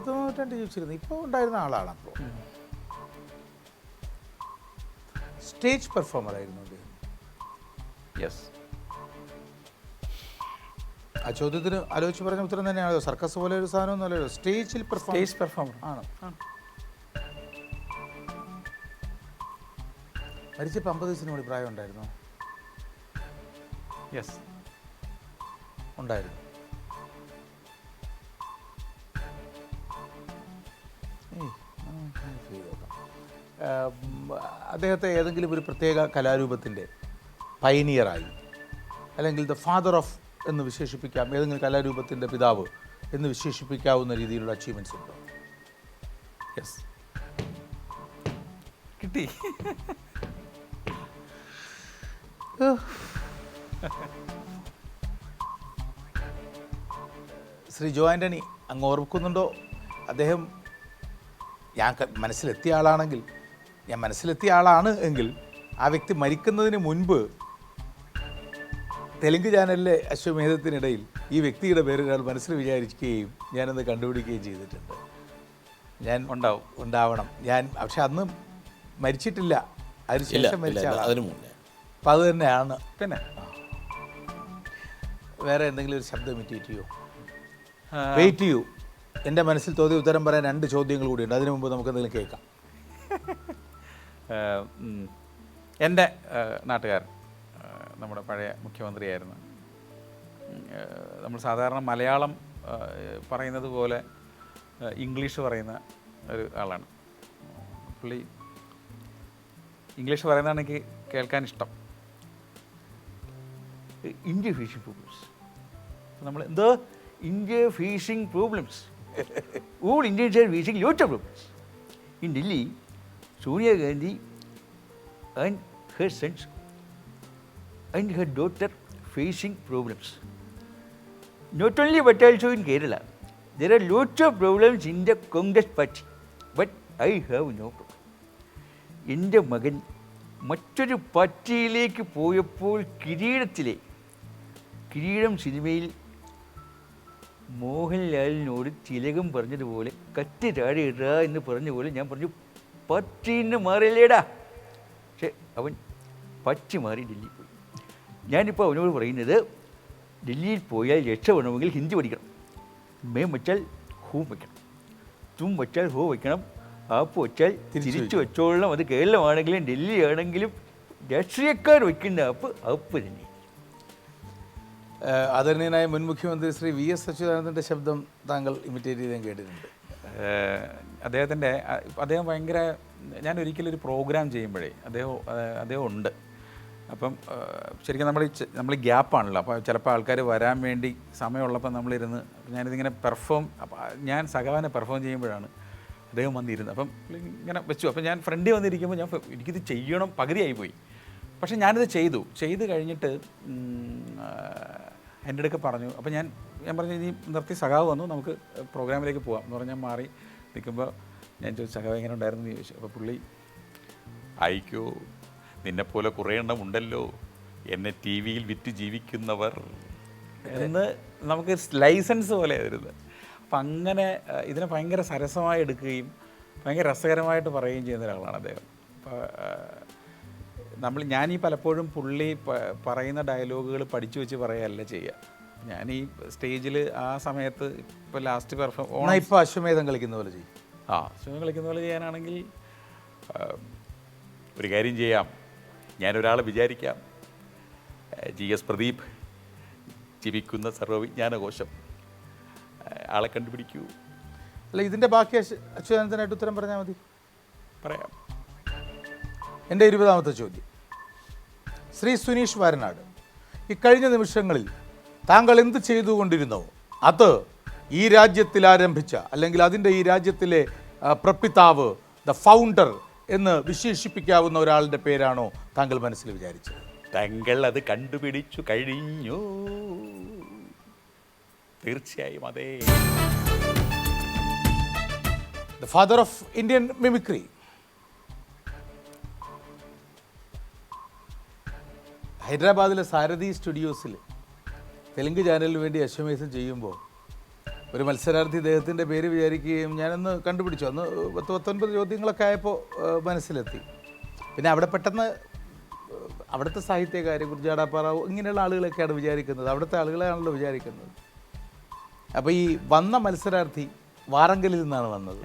നൂറ്റാണ്ട് ജീവിച്ചിരുന്നു, ഇപ്പോൾ ഉണ്ടായിരുന്ന ആളാണ്. അപ്പോൾ സ്റ്റേജ് പെർഫോമർ ആയിരുന്നു അദ്ദേഹം. യെസ്. ആ ചോദ്യത്തിന് ആലോചിച്ച് പറഞ്ഞ ഉത്തരം തന്നെയാണോ? സർക്കസ് പോലെ ഒരു സാധനം അല്ലല്ലോ, സ്റ്റേജ് പെർഫോമർ ആണ്. മരിച്ചപ്പോൾ 50 വയസ്സിന് കൂടി പ്രായം ഉണ്ടായിരുന്നു? യെസ്, ഉണ്ടായിരുന്നു. അദ്ദേഹത്തെ ഏതെങ്കിലും ഒരു പ്രത്യേക കലാരൂപത്തിൻ്റെ പൈനിയറായി, അല്ലെങ്കിൽ ദ ഫാദർ ഓഫ് എന്ന് വിശേഷിപ്പിക്കാം, ഏതെങ്കിലും കലാരൂപത്തിൻ്റെ പിതാവ് എന്ന് വിശേഷിപ്പിക്കാവുന്ന രീതിയിലുള്ള അച്ചീവ്മെൻറ്റ്സ് ഉണ്ടോ? യെസ്, കിട്ടി. ശ്രീ ജോ ആൻ്റണി അങ്ങ് ഓർക്കുന്നുണ്ടോ? അദ്ദേഹം ഞാൻ മനസ്സിലെത്തിയ ആളാണ് എങ്കിൽ ആ വ്യക്തി മരിക്കുന്നതിന് മുൻപ് തെലുങ്ക് ചാനലിലെ അശ്വമേധത്തിനിടയിൽ ഈ വ്യക്തിയുടെ പേര് ഒരാൾ മനസ്സിൽ വിചാരിക്കുകയും ഞാനത് കണ്ടുപിടിക്കുകയും ചെയ്തിട്ടുണ്ട്. ഞാൻ ഉണ്ടാവണം ഞാൻ. പക്ഷെ അന്ന് മരിച്ചിട്ടില്ല, അതിനുശേഷം മരിച്ച ആളാണ്. അപ്പം അത് തന്നെയാണ്. പിന്നെ വേറെ എന്തെങ്കിലും ഒരു ശബ്ദം ഇമിറ്റേറ്റ് ചെയ്യോ? വെയിറ്റ് ചെയ്യൂ, എൻ്റെ മനസ്സിൽ തോന്നിയ ഉത്തരം പറയാൻ 2 ചോദ്യങ്ങൾ കൂടിയുണ്ട്. അതിനു മുമ്പ് നമുക്ക് എന്തെങ്കിലും കേൾക്കാം. എൻ്റെ നാട്ടുകാരൻ നമ്മുടെ പഴയ മുഖ്യമന്ത്രിയായിരുന്നു. നമ്മൾ സാധാരണ മലയാളം പറയുന്നത് പോലെ ഇംഗ്ലീഷ് പറയുന്ന ഒരു ആളാണ് പുള്ളി. ഇംഗ്ലീഷ് പറയുന്നതാണ് എനിക്ക് കേൾക്കാൻ ഇഷ്ടം. India facing problems. നമ്മൾ എന്തോ India facing problems. All Indians are facing lots of problems. In Delhi, Sonia Gandhi and her sons and her daughter facing problems. Not only but also in Kerala. There are lots of problems in the Congress party. But I have no problem. എൻ്റെ മകൻ മറ്റൊരു പാർട്ടിയിലേക്ക് പോയപ്പോൾ കിരീടം സിനിമയിൽ മോഹൻലാലിനോട് തിലകം പറഞ്ഞതുപോലെ കത്തി താഴെ ഇടുക എന്ന് പറഞ്ഞ പോലെ ഞാൻ പറഞ്ഞു, പാർട്ടിന്ന് മാറില്ലേടാ. പക്ഷെ അവൻ പാർട്ടി മാറി ഡൽഹി പോയി. ഞാനിപ്പോൾ അവനോട് പറയുന്നത്, ഡൽഹിയിൽ പോയാൽ രക്ഷപ്പെടണമെങ്കിൽ ഹിന്ദി പഠിക്കണം. മേം വച്ചാൽ ഹൂ വയ്ക്കണം, തും വച്ചാൽ ഹോ വയ്ക്കണം, ആപ്പ് വച്ചാൽ തിരിച്ചു വെച്ചോളണം. അത് കേരളമാണെങ്കിലും ഡൽഹി ആണെങ്കിലും രാഷ്ട്രീയക്കാർ വയ്ക്കുന്ന ആപ്പ് തന്നെ. ആദരണീയനായ മുൻ മുഖ്യമന്ത്രി ശ്രീ VS അച്യുതാനന്ദൻ്റെ ശബ്ദം താങ്കൾ ഇമിറ്റേറ്റ് ചെയ്ത് ഞാൻ കേട്ടിട്ടുണ്ട്. അദ്ദേഹം ഭയങ്കര, ഞാൻ ഒരിക്കലും ഒരു പ്രോഗ്രാം ചെയ്യുമ്പോഴേ അദ്ദേഹം ഉണ്ട്. അപ്പം ശരിക്കും നമ്മൾ ഗ്യാപ്പാണല്ലോ. അപ്പോൾ ചിലപ്പോൾ ആൾക്കാർ വരാൻ വേണ്ടി സമയമുള്ളപ്പോൾ നമ്മളിരുന്ന് ഞാനിതിങ്ങനെ ഞാൻ സഖാവിനെ പെർഫോം ചെയ്യുമ്പോഴാണ് അദ്ദേഹം വന്നിരുന്നത്. അപ്പം ഇങ്ങനെ വെച്ചു. അപ്പം ഞാൻ ഫ്രണ്ടിൽ വന്നിരിക്കുമ്പോൾ എനിക്കിത് ചെയ്യണം, പകുതിയായിപ്പോയി. പക്ഷെ ഞാനിത് ചെയ്തു കഴിഞ്ഞിട്ട് എൻ്റെ അടുക്ക് പറഞ്ഞു. അപ്പോൾ ഞാൻ പറഞ്ഞു ഇനി നിർത്തി, സഖാവ് വന്നു, നമുക്ക് പ്രോഗ്രാമിലേക്ക് പോകാം എന്ന് പറഞ്ഞാൽ മാറി നിൽക്കുമ്പോൾ ഞാൻ ചോദിച്ചു സഖാവ് എങ്ങനെ ഉണ്ടായിരുന്നു എന്ന് ചോദിച്ചു. അപ്പോൾ പുള്ളി അയക്കോ, നിന്നെപ്പോലെ കുറേ എണ്ണം ഉണ്ടല്ലോ എന്നെ ടി വിയിൽ വിറ്റ് ജീവിക്കുന്നവർ എന്ന് നമുക്ക് ലൈസൻസ് പോലെ വരുന്നത്. അപ്പം അങ്ങനെ ഇതിനെ ഭയങ്കര സരസമായി എടുക്കുകയും ഭയങ്കര രസകരമായിട്ട് പറയുകയും ചെയ്യുന്ന ഒരാളാണ് അദ്ദേഹം. അപ്പോൾ ഞാനീ പലപ്പോഴും പുള്ളി പറയുന്ന ഡയലോഗുകൾ പഠിച്ചു വെച്ച് പറയുകയല്ല ചെയ്യുക. ഞാൻ ഈ സ്റ്റേജിൽ ആ സമയത്ത് ഇപ്പോൾ ലാസ്റ്റ് ഇപ്പോൾ അശ്വമേധം കളിക്കുന്ന പോലെ ചെയ്യും. അശ്വമേധം കളിക്കുന്ന പോലെ ചെയ്യാനാണെങ്കിൽ ഒരു കാര്യം ചെയ്യാം, ഞാനൊരാളെ വിചാരിക്കാം, GS പ്രദീപ്, ജീവിക്കുന്ന സർവ്വവിജ്ഞാനകോശം, ആളെ കണ്ടുപിടിക്കൂ. അല്ല, ഇതിൻ്റെ ബാക്കി അച്യുതാനന്ദനായിട്ട് ഉത്തരം പറഞ്ഞാൽ മതി. പറയാം. എൻ്റെ 20ാമത്തെ ചോദ്യം. ശ്രീ സുനീഷ് വാരനാട്, ഇക്കഴിഞ്ഞ നിമിഷങ്ങളിൽ താങ്കൾ എന്ത് ചെയ്തുകൊണ്ടിരുന്നോ അത് ഈ രാജ്യത്തിൽ ആരംഭിച്ച, അല്ലെങ്കിൽ അതിൻ്റെ ഈ രാജ്യത്തിലെ പ്രപിതാവ്, ദ ഫൗണ്ടർ എന്ന് വിശേഷിപ്പിക്കാവുന്ന ഒരാളുടെ പേരാണോ താങ്കൾ മനസ്സിൽ വിചാരിച്ചത്? താങ്കൾ അത് കണ്ടുപിടിച്ചു കഴിഞ്ഞു. തീർച്ചയായും അതെ. The father of Indian mimicry. ഹൈദരാബാദിലെ സാരഥി സ്റ്റുഡിയോസിൽ തെലുങ്ക് ചാനലിന് വേണ്ടി അശ്വമേധം ചെയ്യുമ്പോൾ ഒരു മത്സരാർത്ഥി ഇദ്ദേഹത്തിൻ്റെ പേര് വിചാരിക്കുകയും ഞാനൊന്ന് കണ്ടുപിടിച്ചു. അന്ന് 19 ചോദ്യങ്ങളൊക്കെ ആയപ്പോൾ മനസ്സിലെത്തി. പിന്നെ അവിടെ പെട്ടെന്ന് അവിടുത്തെ സാഹിത്യകാർ, ഗുർജാഡാപ്പാറാവ്, ഇങ്ങനെയുള്ള ആളുകളൊക്കെയാണ് വിചാരിക്കുന്നത്, അവിടുത്തെ ആളുകളാണല്ലോ വിചാരിക്കുന്നത്. അപ്പോൾ ഈ വന്ന മത്സരാർത്ഥി വാറങ്കലിൽ നിന്നാണ് വന്നത്.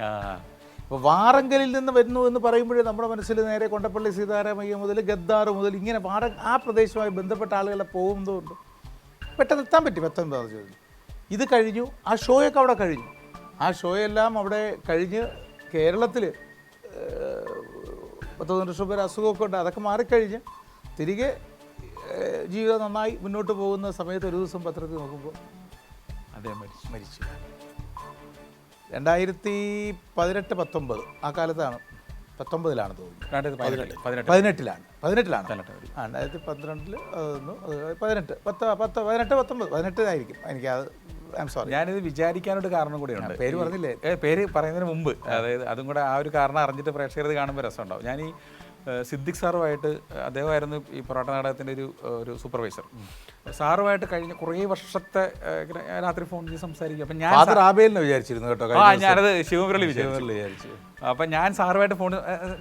അപ്പോൾ വാറങ്കലിൽ നിന്ന് വരുന്നു എന്ന് പറയുമ്പോഴേ നമ്മുടെ മനസ്സിൽ നേരെ കൊണ്ടപ്പള്ളി സീതാരാമയ്യ മുതൽ ഗദ്ദാർ മുതൽ ഇങ്ങനെ ആ പ്രദേശവുമായി ബന്ധപ്പെട്ട ആളുകളെ പോകുന്നതുകൊണ്ട് പെട്ടെന്ന് എത്താൻ പറ്റി. 19 ചോദ്യം ഇത് കഴിഞ്ഞു. ആ ഷോയൊക്കെ അവിടെ കഴിഞ്ഞു. ആ ഷോയെല്ലാം അവിടെ കഴിഞ്ഞ് കേരളത്തിൽ 10 വർഷം പേര് അസുഖമൊക്കെ ഉണ്ട്, അതൊക്കെ മാറിക്കഴിഞ്ഞ് തിരികെ ജീവിതം നന്നായി മുന്നോട്ട് പോകുന്ന സമയത്ത് ഒരു ദിവസം പത്രത്തിൽ നോക്കുമ്പോൾ അദ്ദേഹം മരിച്ചു. 2018-19 ആ കാലത്താണ്, 19ലാണ് തോന്നുന്നു, 18ലാണ് 2012 ആയിരിക്കും. എനിക്കത് ഞാനിത് വിചാരിക്കാനൊരു കാരണം കൂടിയുണ്ട്. പേര് പറഞ്ഞില്ലേ? പേര് പറയുന്നതിന് മുമ്പ്, അതായത് അതും കൂടെ ആ ഒരു കാരണം അറിഞ്ഞിട്ട് പ്രേക്ഷകർ കാണുമ്പോൾ രസമുണ്ടാവും. ഞാൻ ഈ സിദ്ദിഖ് സാറുമായിട്ട്, അദ്ദേഹമായിരുന്നു ഈ പൊറോട്ട നാടകത്തിൻ്റെ ഒരു സൂപ്പർവൈസർ. സാറുമായിട്ട് കഴിഞ്ഞ കുറേ വർഷത്തെ രാത്രി ഫോൺ ചെയ്ത് സംസാരിക്കും. അപ്പം വിചാരിച്ചിരുന്നു കേട്ടോ, ഞാനത് ശിവമുരളി വിചാരിച്ചു. അപ്പം ഞാൻ സാറുമായിട്ട്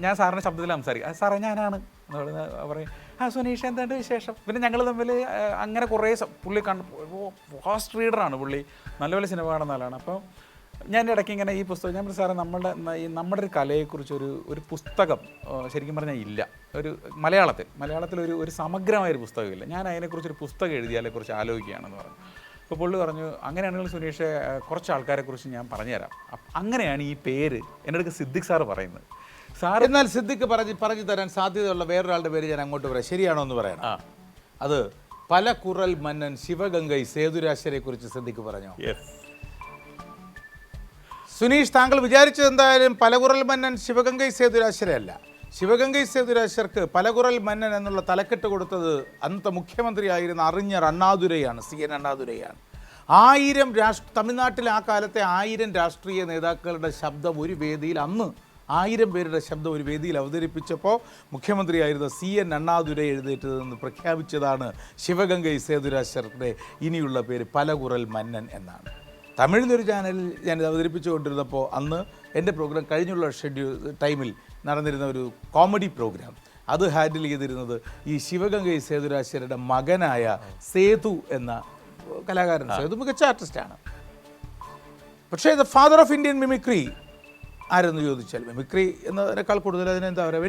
ഞാൻ സാറിൻ്റെ ശബ്ദത്തിൽ സംസാരിക്കും. സാറേ ഞാനാണ് എന്ന് പറയും, സുനീഷ് എന്തുണ്ട് വിശേഷം. പിന്നെ ഞങ്ങൾ തമ്മിൽ അങ്ങനെ കുറേ പുള്ളി ഫാസ്റ്റ് റീഡറാണ് പുള്ളി, നല്ലപോലെ സിനിമ കാണുന്ന ആളാണ്. അപ്പം ഞാൻ ഇടയ്ക്ക് ഇങ്ങനെ ഈ പുസ്തകം, ഞാൻ സാറേ നമ്മുടെ ഒരു കലയെക്കുറിച്ച് ഒരു പുസ്തകം ശരിക്കും പറഞ്ഞാൽ ഇല്ല, ഒരു മലയാളത്തിൽ ഒരു സമഗ്രമായൊരു പുസ്തകമില്ല, ഞാൻ അതിനെക്കുറിച്ചൊരു പുസ്തകം എഴുതിയാലെ കുറിച്ച് ആലോചിക്കുകയാണെന്ന് പറഞ്ഞു. അപ്പോൾ പുള്ളി പറഞ്ഞു, അങ്ങനെയാണെങ്കിൽ സുനീഷ് കുറച്ച് ആൾക്കാരെക്കുറിച്ച് ഞാൻ പറഞ്ഞുതരാം. അങ്ങനെയാണ് ഈ പേര് എൻ്റെ അടുത്ത് സിദ്ദിഖ് സാറ് പറയുന്നത്. സാർ എന്നാൽ സിദ്ദിഖ് പറഞ്ഞു തരാൻ സാധ്യതയുള്ള വേറൊരാളുടെ പേര് ഞാൻ അങ്ങോട്ട് പറയാം, ശരിയാണോ എന്ന് പറയണം. അത് പലകുറൽ മന്നൻ ശിവഗംഗൈ സേതുരാശരെ കുറിച്ച് സിദ്ദിഖ് പറഞ്ഞു. സുനീഷ്, താങ്കൾ വിചാരിച്ചത് എന്തായാലും പലകുറൽ മന്നൻ ശിവഗംഗൈ സേതുരാശരയല്ല. ശിവഗംഗൈ സേതുരാശർക്ക് പലകുറൽ മന്നൻ എന്നുള്ള തലക്കെട്ട് കൊടുത്തത് അന്നത്തെ മുഖ്യമന്ത്രിയായിരുന്ന അറിഞ്ഞർ അണ്ണാദുരൈയാണ്, CN അണ്ണാദുരൈയാണ്. 1000 തമിഴ്നാട്ടിലെ ആ കാലത്തെ 1000 രാഷ്ട്രീയ നേതാക്കളുടെ ശബ്ദം ഒരു വേദിയിൽ, അന്ന് 1000 പേരുടെ ശബ്ദം ഒരു വേദിയിൽ അവതരിപ്പിച്ചപ്പോൾ മുഖ്യമന്ത്രിയായിരുന്ന CN അണ്ണാദുരൈ എഴുന്നേറ്റതെന്ന് പ്രഖ്യാപിച്ചതാണ് ശിവഗംഗൈ സേതുരാശരുടെ ഇനിയുള്ള പേര് പലകുറൽ മന്നൻ എന്നാണ്. തമിഴിലൊരു ചാനലിൽ ഞാനിത് അവതരിപ്പിച്ചുകൊണ്ടിരുന്നപ്പോൾ അന്ന് എൻ്റെ പ്രോഗ്രാം കഴിഞ്ഞുള്ള ടൈമിൽ നടന്നിരുന്ന ഒരു കോമഡി പ്രോഗ്രാം, അത് ഹാൻഡിൽ ചെയ്തിരുന്നത് ഈ ശിവഗംഗൈ സേതുരാശരുടെ മകനായ സേതു എന്ന കലാകാരൻ. സേതു മികച്ച ആർട്ടിസ്റ്റാണ്. പക്ഷേ the father of Indian mimicry ആരെന്ന് ചോദിച്ചാൽ, മിമിക്രി എന്നതിനേക്കാൾ കൂടുതൽ അതിനെന്താ പറയുക,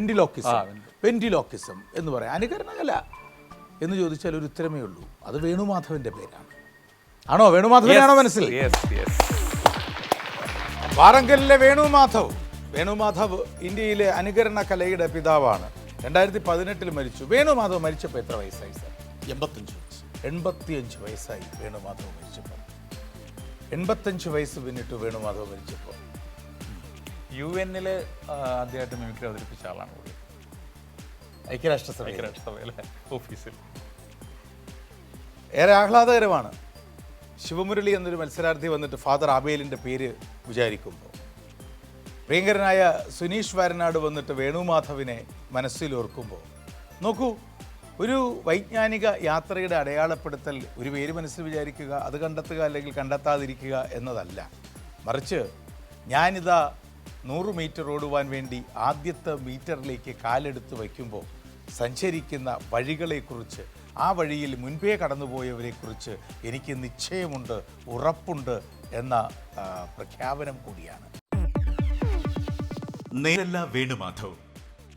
വെന്റിലോക്കിസം എന്ന് പറയാം, അനുകരണകല എന്ന് ചോദിച്ചാൽ ഒരു ഉത്തരമേ ഉള്ളൂ, അത് വേണുമാധവൻ്റെ പേരാണ്. ആണോ? വേണുമാധവനാണോ മനസ്സിൽ? വാറങ്കലിലെ വേണുമാധവ് ഇന്ത്യയിലെ അനുകരണ കലയുടെ പിതാവാണ്. 2018 മരിച്ചു. വേണുമാധവ് മരിച്ചപ്പോൾ എത്ര വയസ്സായി സാർ? 85 വയസ്സായി വേണുമാധവ് മരിച്ചപ്പോൾ. 85 വയസ്സ് പിന്നിട്ടു വേണുമാധവ് മരിച്ചപ്പോൾ. UN ആദ്യമായിട്ട് മിമിക്രി അവതരിപ്പിച്ച ആളാണ് പുള്ളി, ഐക്യരാഷ്ട്രസഭയിലെ ഓഫീസിൽ. ഏറെ ആഹ്ലാദകരമാണ്. ശിവമുരളി എന്നൊരു മത്സരാർത്ഥി വന്നിട്ട് ഫാദർ ആബേലിൻ്റെ പേര് വിചാരിക്കുമ്പോൾ, പ്രിയങ്കരനായ സുനീഷ് വാരനാട് വന്നിട്ട് വേണുമാധവിനെ മനസ്സിലോർക്കുമ്പോൾ, നോക്കൂ, ഒരു വൈജ്ഞാനിക യാത്രയുടെ അടയാളപ്പെടുത്തൽ ഒരു പേര് മനസ്സിൽ വിചാരിക്കുക, അത് കണ്ടെത്തുക അല്ലെങ്കിൽ കണ്ടെത്താതിരിക്കുക എന്നതല്ല. മറിച്ച് ഞാനിതാ 100 മീറ്റർ ഓടുവാൻ വേണ്ടി ആദ്യത്തെ മീറ്ററിലേക്ക് കാലെടുത്ത് വയ്ക്കുമ്പോൾ സഞ്ചരിക്കുന്ന വഴികളെക്കുറിച്ച്, ആ വഴിയിൽ മുൻപേ കടന്നുപോയവരെക്കുറിച്ച് എനിക്ക് നിശ്ചയമുണ്ട്, ഉറപ്പുണ്ട് എന്ന പ്രഖ്യാപനം കൂടിയാണ്. നേരല്ല വേണുമാധവ്,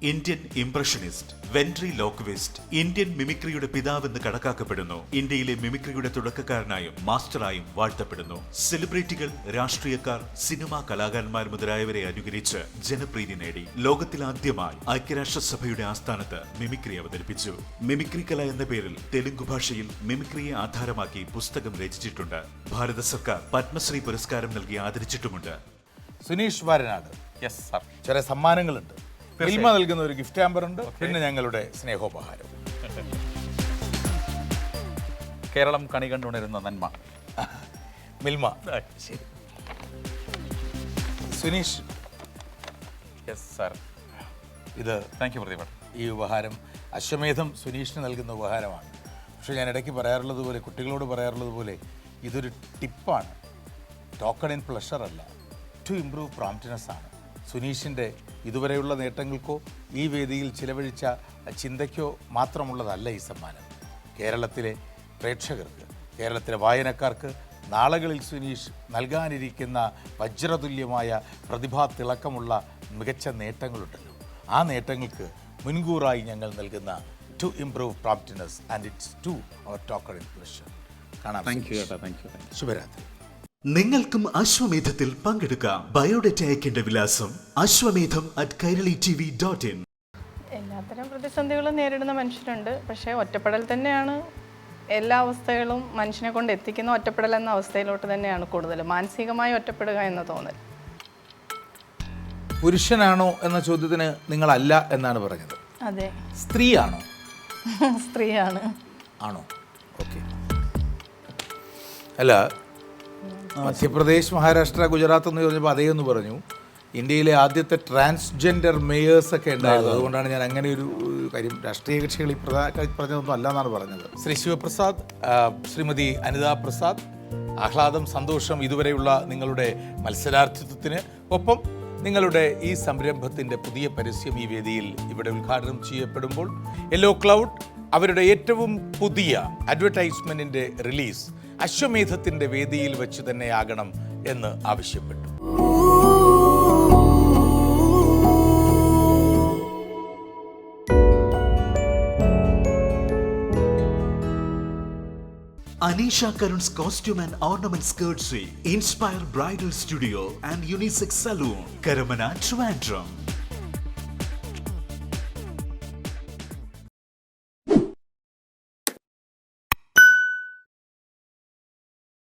ഇന്ത്യൻ ഇംപ്രഷനിസ്റ്റ്, വെൻട്രി ലോക്വിസ്റ്റ്, ഇന്ത്യൻ മിമിക്രിയുടെ പിതാവെന്ന് കണക്കാക്കപ്പെടുന്നു. ഇന്ത്യയിലെ മിമിക്രിയുടെ തുടക്കക്കാരനായും മാസ്റ്ററായും വാഴ്ത്തപ്പെടുന്നു. സെലിബ്രിറ്റികൾ, രാഷ്ട്രീയക്കാർ, സിനിമാ കലാകാരന്മാർ മുതലായവരെ അനുകരിച്ച് ജനപ്രീതി നേടി. ലോകത്തിലാദ്യമായി ഐക്യരാഷ്ട്രസഭയുടെ ആസ്ഥാനത്ത് മിമിക്രി അവതരിപ്പിച്ചു. മിമിക്രി കല എന്ന പേരിൽ തെലുങ്ക് ഭാഷയിൽ മിമിക്രിയെ ആധാരമാക്കി പുസ്തകം രചിച്ചിട്ടുണ്ട്. ഭാരത സർക്കാർ പത്മശ്രീ പുരസ്കാരം നൽകി ആദരിച്ചിട്ടുമുണ്ട്. Suneesh Varanad, yes sir. ചില സമ്മാനങ്ങളുണ്ട്. ഫിൽമ നൽകുന്ന ഒരു ഗിഫ്റ്റ് ഹാമ്പറുണ്ട്, പിന്നെ ഞങ്ങളുടെ സ്നേഹോപഹാരം. കേരളം കണി കണ്ടുണരുന്ന നന്മ, മിൽമ. ശരി സുനീഷ്, യെസ് സാർ. ഇത് താങ്ക് യു പ്രതിഭ. ഈ ഉപഹാരം അശ്വമേധം സുനീഷിന് നൽകുന്ന ഉപഹാരമാണ്. പക്ഷേ ഞാൻ ഇടയ്ക്ക് പറയാറുള്ളത് പോലെ, കുട്ടികളോട് പറയാറുള്ളത് പോലെ, ഇതൊരു ടിപ്പാണ്, ടോക്കൺ ഇൻ പ്ലഷർ അല്ല, ടു ഇംപ്രൂവ് പ്രോംപ്റ്റ്നെസ് ആണ്. സുനീഷിൻ്റെ ഇതുവരെയുള്ള നേട്ടങ്ങൾക്കോ ഈ വേദിയിൽ ചിലവഴിച്ച ചിന്തയ്ക്കോ മാത്രമുള്ളതല്ല ഈ സമ്മാനം. കേരളത്തിലെ പ്രേക്ഷകർക്ക്, കേരളത്തിലെ വായനക്കാർക്ക് നാളുകളിൽ സുനീഷ് നൽകാനിരിക്കുന്ന വജ്രതുല്യമായ പ്രതിഭാ തിളക്കമുള്ള മികച്ച നേട്ടങ്ങളുണ്ടല്ലോ, ആ നേട്ടങ്ങൾക്ക് മുൻകൂറായി ഞങ്ങൾ നൽകുന്ന to improve promptness and it's to our token in pleasure. കാണാം. താങ്ക് യു ചേട്ടാ, താങ്ക് യു. ശുഭരാത്രി. നിങ്ങൾക്കും അശ്വമേധത്തിൽ പങ്കെടുക്കാം. ബയോഡേറ്റ അയക്കേണ്ട വിലാസം ashwamedham@kairalitv.in. എല്ലാത്തരം പ്രതിസന്ധികളും നേരിടുന്ന മനുഷ്യരുണ്ട്. പക്ഷേ ഒറ്റപ്പെടൽ തന്നെയാണ് എല്ലാ അവസ്ഥകളും മനുഷ്യനെ കൊണ്ട് എത്തിക്കുന്ന ഒറ്റപ്പെടൽ എന്ന അവസ്ഥയിലോട്ട് തന്നെയാണ് കൂടുതൽ മാനസികമായി ഒറ്റപ്പെടുക എന്ന തോന്നൽ. പുരുഷനാണോ എന്ന ചോദ്യത്തിന് നിങ്ങളല്ല എന്നാണ് പറഞ്ഞത്. അതെ, സ്ത്രീയാണോ? സ്ത്രീയാണ്. ആണോ? ഓക്കെ. അല്ല, മധ്യപ്രദേശ്, മഹാരാഷ്ട്ര, ഗുജറാത്ത് എന്ന് പറഞ്ഞപ്പോൾ അതേ ഒന്ന് പറഞ്ഞു. ഇന്ത്യയിലെ ആദ്യത്തെ ട്രാൻസ്ജെൻഡർ മേയേഴ്സൊക്കെ ഉണ്ടായിരുന്നു. അതുകൊണ്ടാണ് ഞാൻ അങ്ങനെ ഒരു കാര്യം, രാഷ്ട്രീയ കക്ഷികൾ ഈ പറഞ്ഞതൊന്നും അല്ല എന്നാണ് പറഞ്ഞത്. ശ്രീ ശിവപ്രസാദ്, ശ്രീമതി അനിതാ പ്രസാദ്, ആഹ്ലാദം, സന്തോഷം ഇതുവരെയുള്ള നിങ്ങളുടെ മത്സരാർത്ഥിത്വത്തിന്. ഒപ്പം നിങ്ങളുടെ ഈ സംരംഭത്തിൻ്റെ പുതിയ പരസ്യം ഈ വേദിയിൽ ഇവിടെ ഉദ്ഘാടനം ചെയ്യപ്പെടുമ്പോൾ യെല്ലോ ക്ലൗഡ് അവരുടെ ഏറ്റവും പുതിയ അഡ്വർടൈസ്മെൻറ്റിൻ്റെ റിലീസ് അശ്വമേധത്തിൻ്റെ വേദിയിൽ വെച്ച് തന്നെയാകണം എന്ന് ആവശ്യപ്പെട്ടു. Anisha Karun's Costume and Ornaments Courtesy, Inspire Bridal Studio and Unisex Saloon, Karamana, Trivandrum.